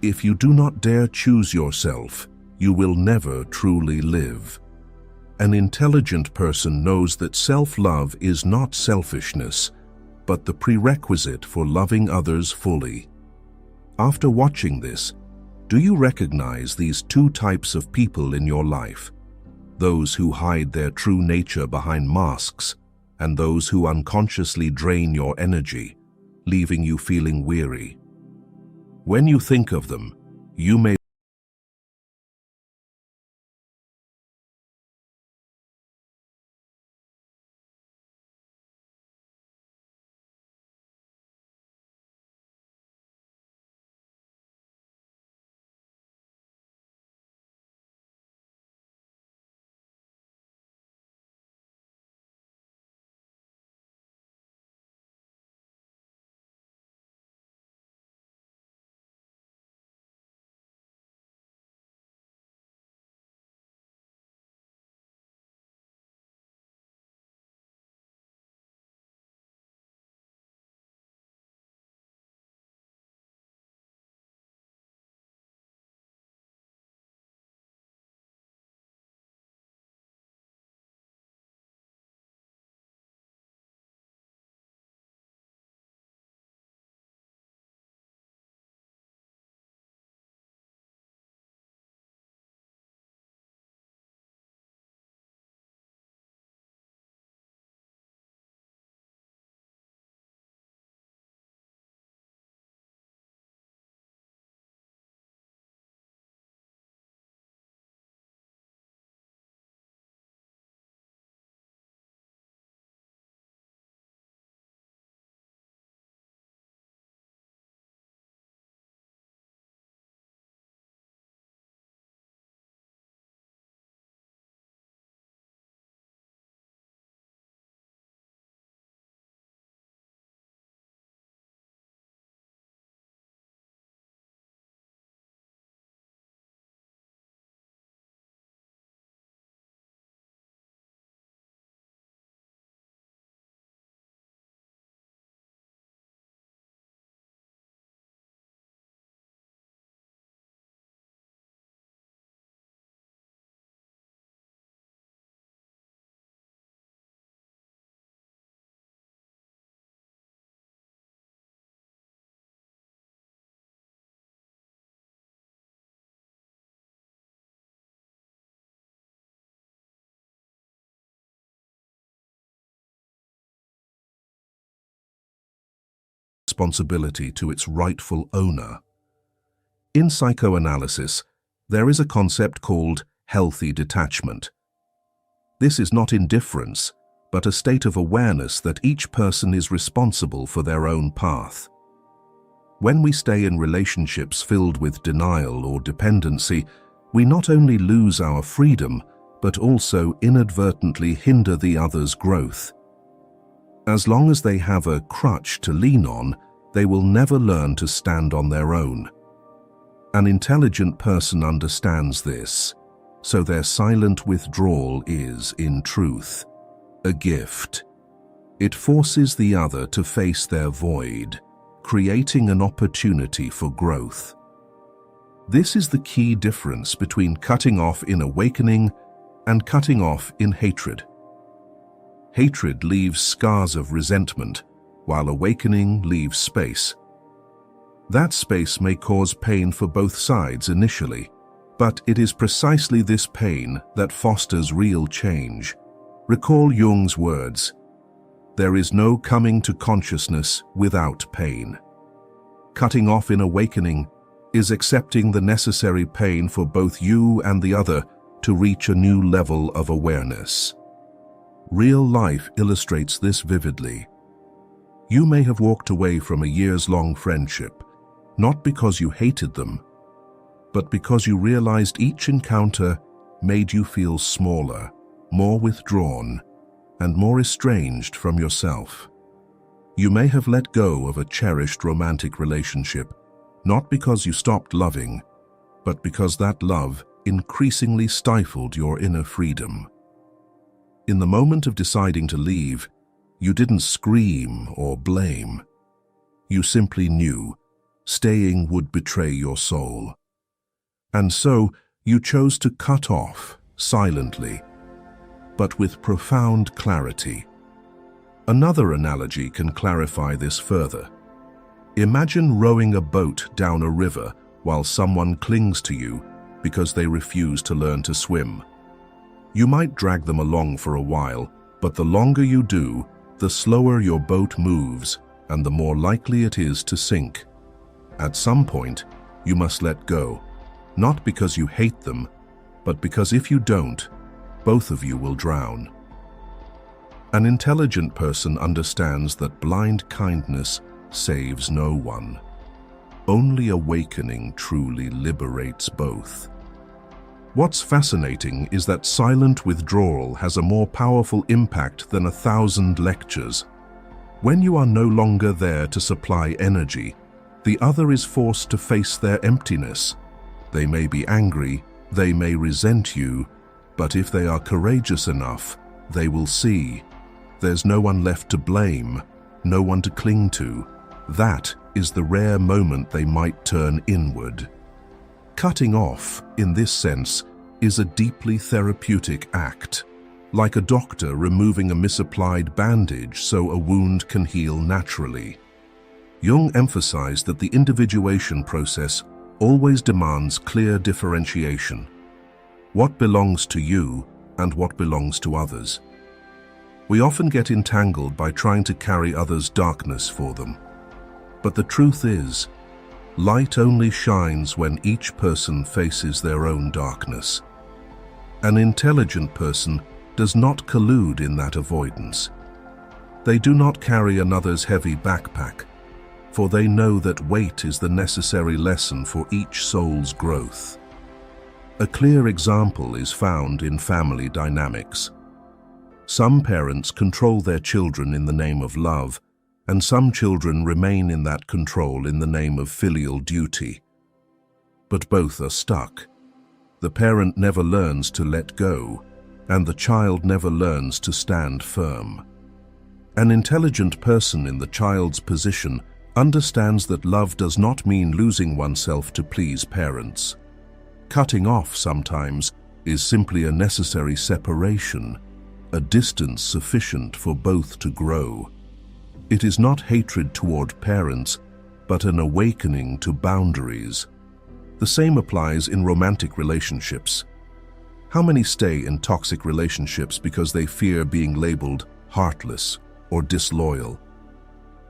If you do not dare choose yourself, you will never truly live. An intelligent person knows that self-love is not selfishness, but the prerequisite for loving others fully. After watching this, do you recognize these two types of people in your life? Those who hide their true nature behind masks, and those who unconsciously drain your energy, leaving you feeling weary. When you think of them, you may responsibility to its rightful owner. In psychoanalysis, there is a concept called healthy detachment. This is not indifference, but a state of awareness that each person is responsible for their own path. When we stay in relationships filled with denial or dependency, we not only lose our freedom, but also inadvertently hinder the other's growth. As long as they have a crutch to lean on, they will never learn to stand on their own. An intelligent person understands this, so their silent withdrawal is, in truth, a gift. It forces the other to face their void, creating an opportunity for growth. This is the key difference between cutting off in awakening and cutting off in hatred. Hatred leaves scars of resentment, while awakening leaves space. That space may cause pain for both sides initially, but it is precisely this pain that fosters real change. Recall Jung's words, "There is no coming to consciousness without pain." Cutting off in awakening is accepting the necessary pain for both you and the other to reach a new level of awareness. Real life illustrates this vividly. You may have walked away from a years-long friendship, not because you hated them, but because you realized each encounter made you feel smaller, more withdrawn, and more estranged from yourself. You may have let go of a cherished romantic relationship, not because you stopped loving, but because that love increasingly stifled your inner freedom. In the moment of deciding to leave, you didn't scream or blame. You simply knew staying would betray your soul. And so you chose to cut off, silently, but with profound clarity. Another analogy can clarify this further. Imagine rowing a boat down a river while someone clings to you because they refuse to learn to swim. You might drag them along for a while, but the longer you do, the slower your boat moves and the more likely it is to sink. At some point, you must let go, not because you hate them, but because if you don't, both of you will drown. An intelligent person understands that blind kindness saves no one. Only awakening truly liberates both. What's fascinating is that silent withdrawal has a more powerful impact than 1,000 lectures. When you are no longer there to supply energy, the other is forced to face their emptiness. They may be angry, they may resent you, but if they are courageous enough, they will see. There's no one left to blame, no one to cling to. That is the rare moment they might turn inward. Cutting off, in this sense, is a deeply therapeutic act, like a doctor removing a misapplied bandage so a wound can heal naturally. Jung emphasized that the individuation process always demands clear differentiation. What belongs to you and what belongs to others. We often get entangled by trying to carry others' darkness for them. But the truth is, light only shines when each person faces their own darkness. An intelligent person does not collude in that avoidance. They do not carry another's heavy backpack, for they know that weight is the necessary lesson for each soul's growth. A clear example is found in family dynamics. Some parents control their children in the name of love, and some children remain in that control in the name of filial duty. But both are stuck. The parent never learns to let go, and the child never learns to stand firm. An intelligent person in the child's position understands that love does not mean losing oneself to please parents. Cutting off sometimes is simply a necessary separation, a distance sufficient for both to grow. It is not hatred toward parents, but an awakening to boundaries. The same applies in romantic relationships. How many stay in toxic relationships because they fear being labeled heartless or disloyal?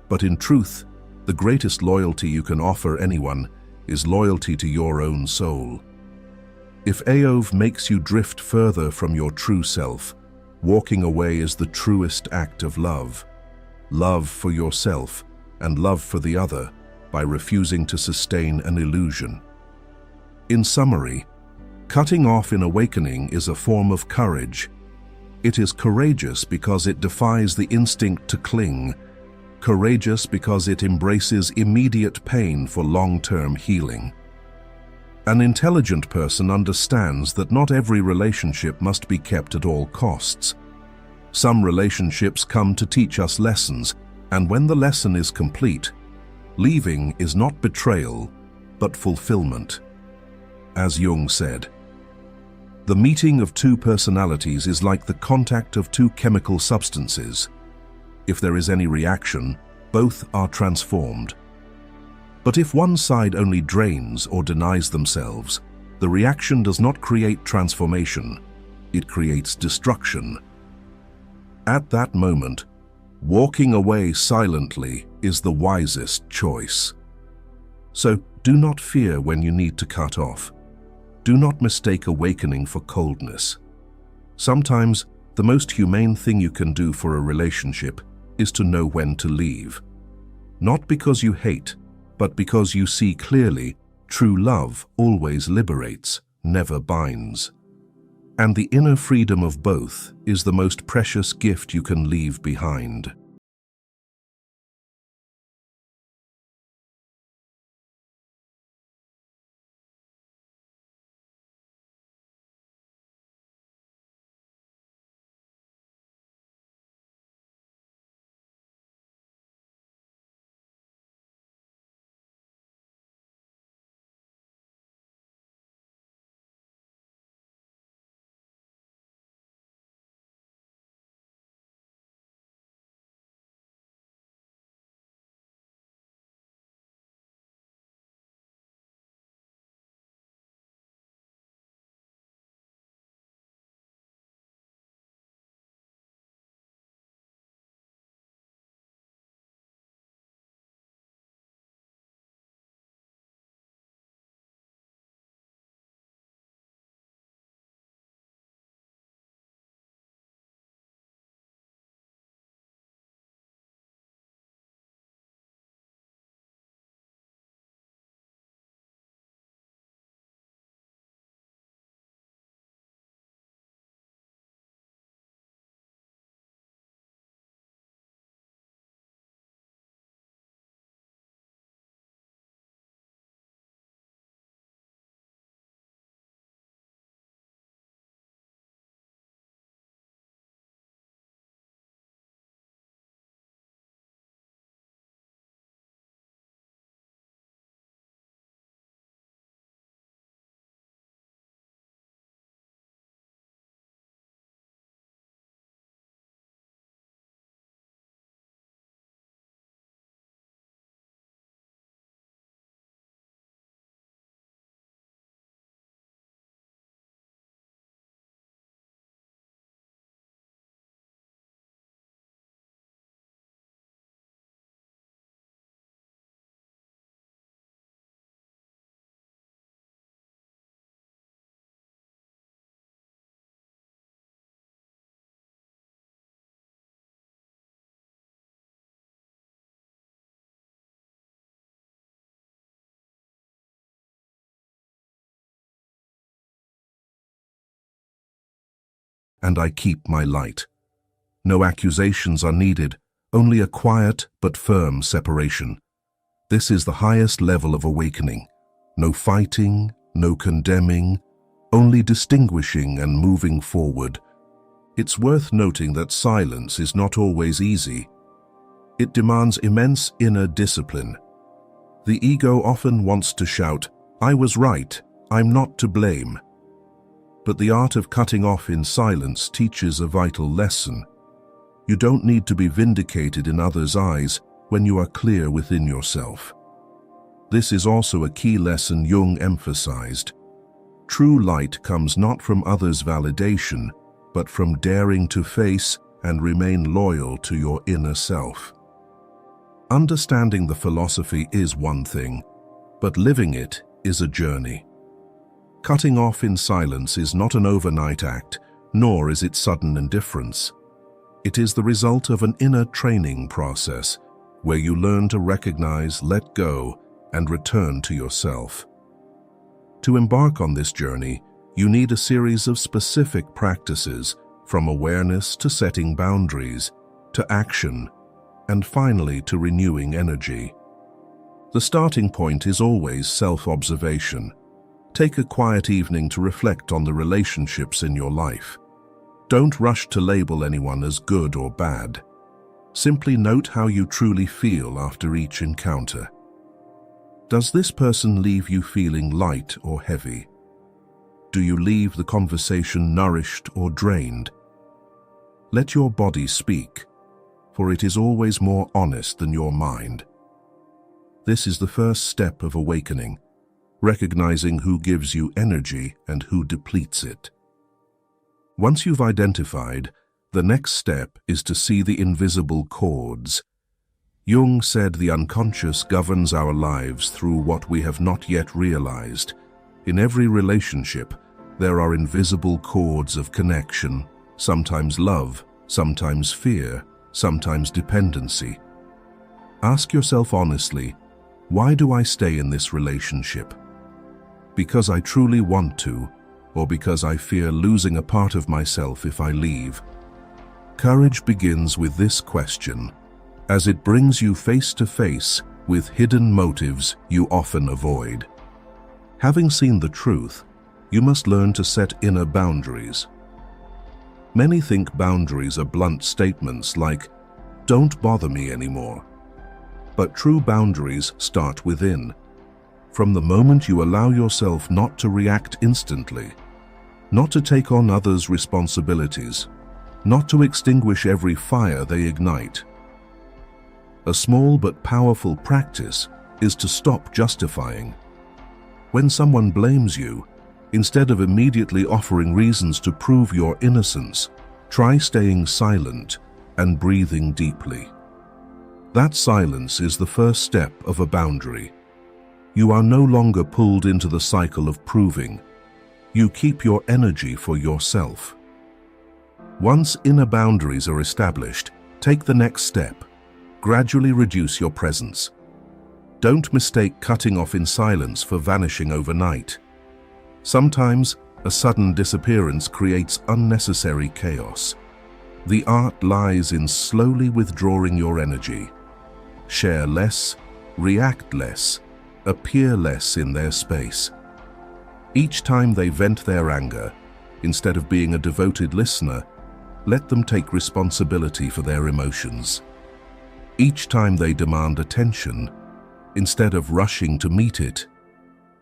But in truth, the greatest loyalty you can offer anyone is loyalty to your own soul. If Aov makes you drift further from your true self, walking away is the truest act of love. Love for yourself and love for the other by refusing to sustain an illusion. In summary, cutting off in awakening is a form of courage. It is courageous because it defies the instinct to cling, courageous because it embraces immediate pain for long-term healing. An intelligent person understands that not every relationship must be kept at all costs. Some relationships come to teach us lessons, and when the lesson is complete, leaving is not betrayal, but fulfillment. As Jung said, The meeting of two personalities is like the contact of two chemical substances. If there is any reaction, both are transformed. But if one side only drains or denies themselves, the reaction does not create transformation, it creates destruction. At that moment, walking away silently is the wisest choice. So do not fear when you need to cut off. Do not mistake awakening for coldness. Sometimes the most humane thing you can do for a relationship is to know when to leave. Not because you hate, but because you see clearly, true love always liberates, never binds. And the inner freedom of both is the most precious gift you can leave behind. And I keep my light. No accusations are needed, only a quiet but firm separation. This is the highest level of awakening. No fighting, no condemning, only distinguishing and moving forward. It's worth noting that silence is not always easy. It demands immense inner discipline. The ego often wants to shout, "I was right, I'm not to blame." But the art of cutting off in silence teaches a vital lesson. You don't need to be vindicated in others' eyes when you are clear within yourself. This is also a key lesson Jung emphasized. True light comes not from others' validation, but from daring to face and remain loyal to your inner self. Understanding the philosophy is one thing, but living it is a journey. Cutting off in silence is not an overnight act, nor is it sudden indifference. It is the result of an inner training process where you learn to recognize, let go, and return to yourself. To embark on this journey, you need a series of specific practices, from awareness to setting boundaries, to action, and finally to renewing energy. The starting point is always self-observation. Take a quiet evening to reflect on the relationships in your life. Don't rush to label anyone as good or bad. Simply note how you truly feel after each encounter. Does this person leave you feeling light or heavy? Do you leave the conversation nourished or drained? Let your body speak, for it is always more honest than your mind. This is the first step of awakening, recognizing who gives you energy and who depletes it. Once you've identified, the next step is to see the invisible cords. Jung said the unconscious governs our lives through what we have not yet realized. In every relationship, there are invisible cords of connection, sometimes love, sometimes fear, sometimes dependency. Ask yourself honestly, why do I stay in this relationship? Because I truly want to, or because I fear losing a part of myself if I leave? Courage begins with this question, as it brings you face to face with hidden motives you often avoid. Having seen the truth, you must learn to set inner boundaries. Many think boundaries are blunt statements like, "Don't bother me anymore." But true boundaries start within. From the moment you allow yourself not to react instantly, not to take on others' responsibilities, not to extinguish every fire they ignite. A small but powerful practice is to stop justifying. When someone blames you, instead of immediately offering reasons to prove your innocence, try staying silent and breathing deeply. That silence is the first step of a boundary. You are no longer pulled into the cycle of proving. You keep your energy for yourself. Once inner boundaries are established, take the next step. Gradually reduce your presence. Don't mistake cutting off in silence for vanishing overnight. Sometimes, a sudden disappearance creates unnecessary chaos. The art lies in slowly withdrawing your energy. Share less, react less, appear less in their space. Each time they vent their anger, instead of being a devoted listener, let them take responsibility for their emotions. Each time they demand attention, instead of rushing to meet it,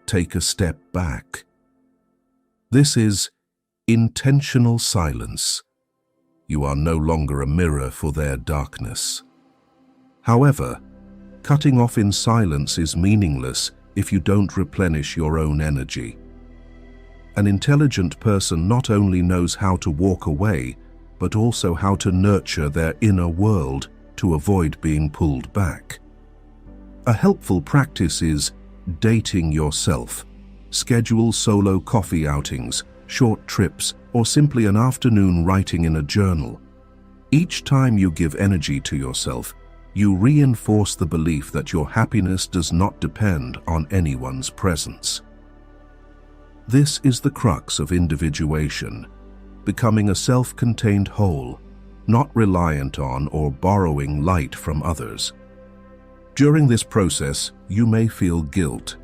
take a step back. This is intentional silence. You are no longer a mirror for their darkness. However, cutting off in silence is meaningless if you don't replenish your own energy. An intelligent person not only knows how to walk away, but also how to nurture their inner world to avoid being pulled back. A helpful practice is dating yourself. Schedule solo coffee outings, short trips, or simply an afternoon writing in a journal. Each time you give energy to yourself, you reinforce the belief that your happiness does not depend on anyone's presence. This is the crux of individuation, becoming a self-contained whole, not reliant on or borrowing light from others. During this process, you may feel guilt.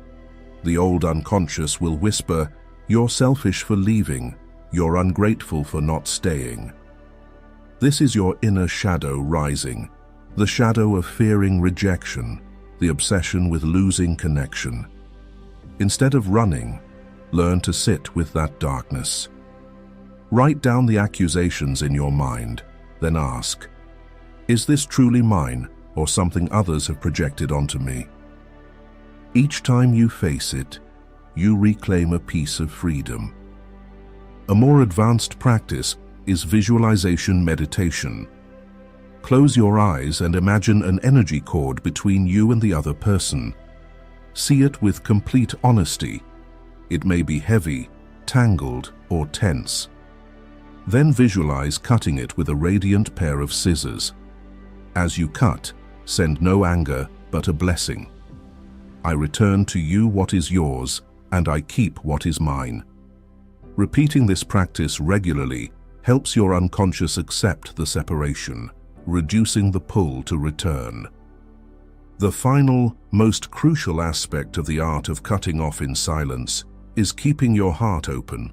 The old unconscious will whisper, "You're selfish for leaving, you're ungrateful for not staying." This is your inner shadow rising, the shadow of fearing rejection, the obsession with losing connection. Instead of running, learn to sit with that darkness. Write down the accusations in your mind, then ask, "Is this truly mine or something others have projected onto me?" Each time you face it, you reclaim a piece of freedom. A more advanced practice is visualization meditation. Close your eyes and imagine an energy cord between you and the other person. See it with complete honesty. It may be heavy, tangled, or tense. Then visualize cutting it with a radiant pair of scissors. As you cut, send no anger, but a blessing. "I return to you what is yours, and I keep what is mine." Repeating this practice regularly helps your unconscious accept the separation, reducing the pull to return. The final, most crucial aspect of the art of cutting off in silence is keeping your heart open.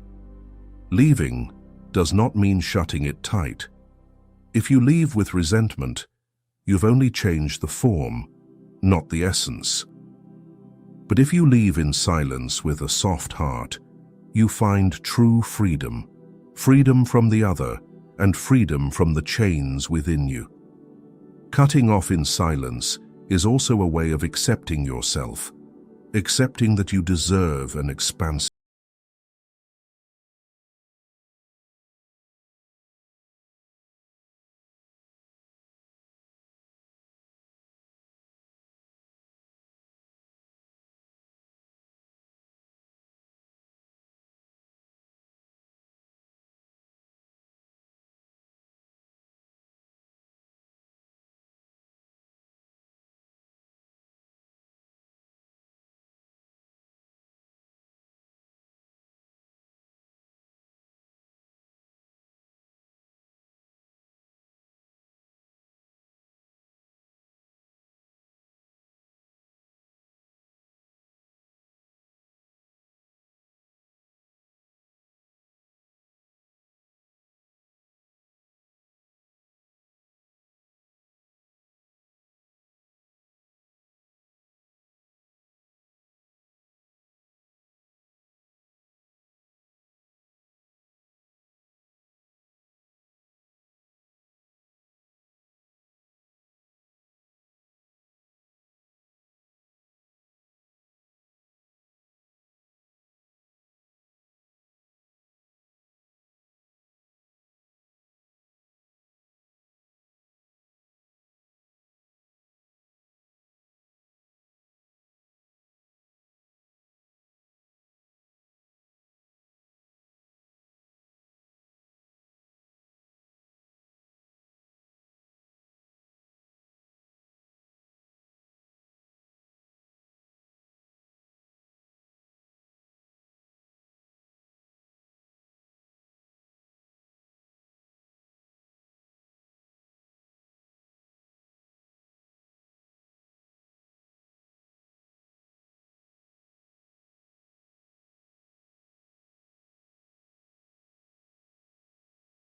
Leaving does not mean shutting it tight. If you leave with resentment, you've only changed the form, not the essence. But if you leave in silence with a soft heart, you find true freedom, freedom from the other, and freedom from the chains within you. Cutting off in silence is also a way of accepting yourself, accepting that you deserve an expansive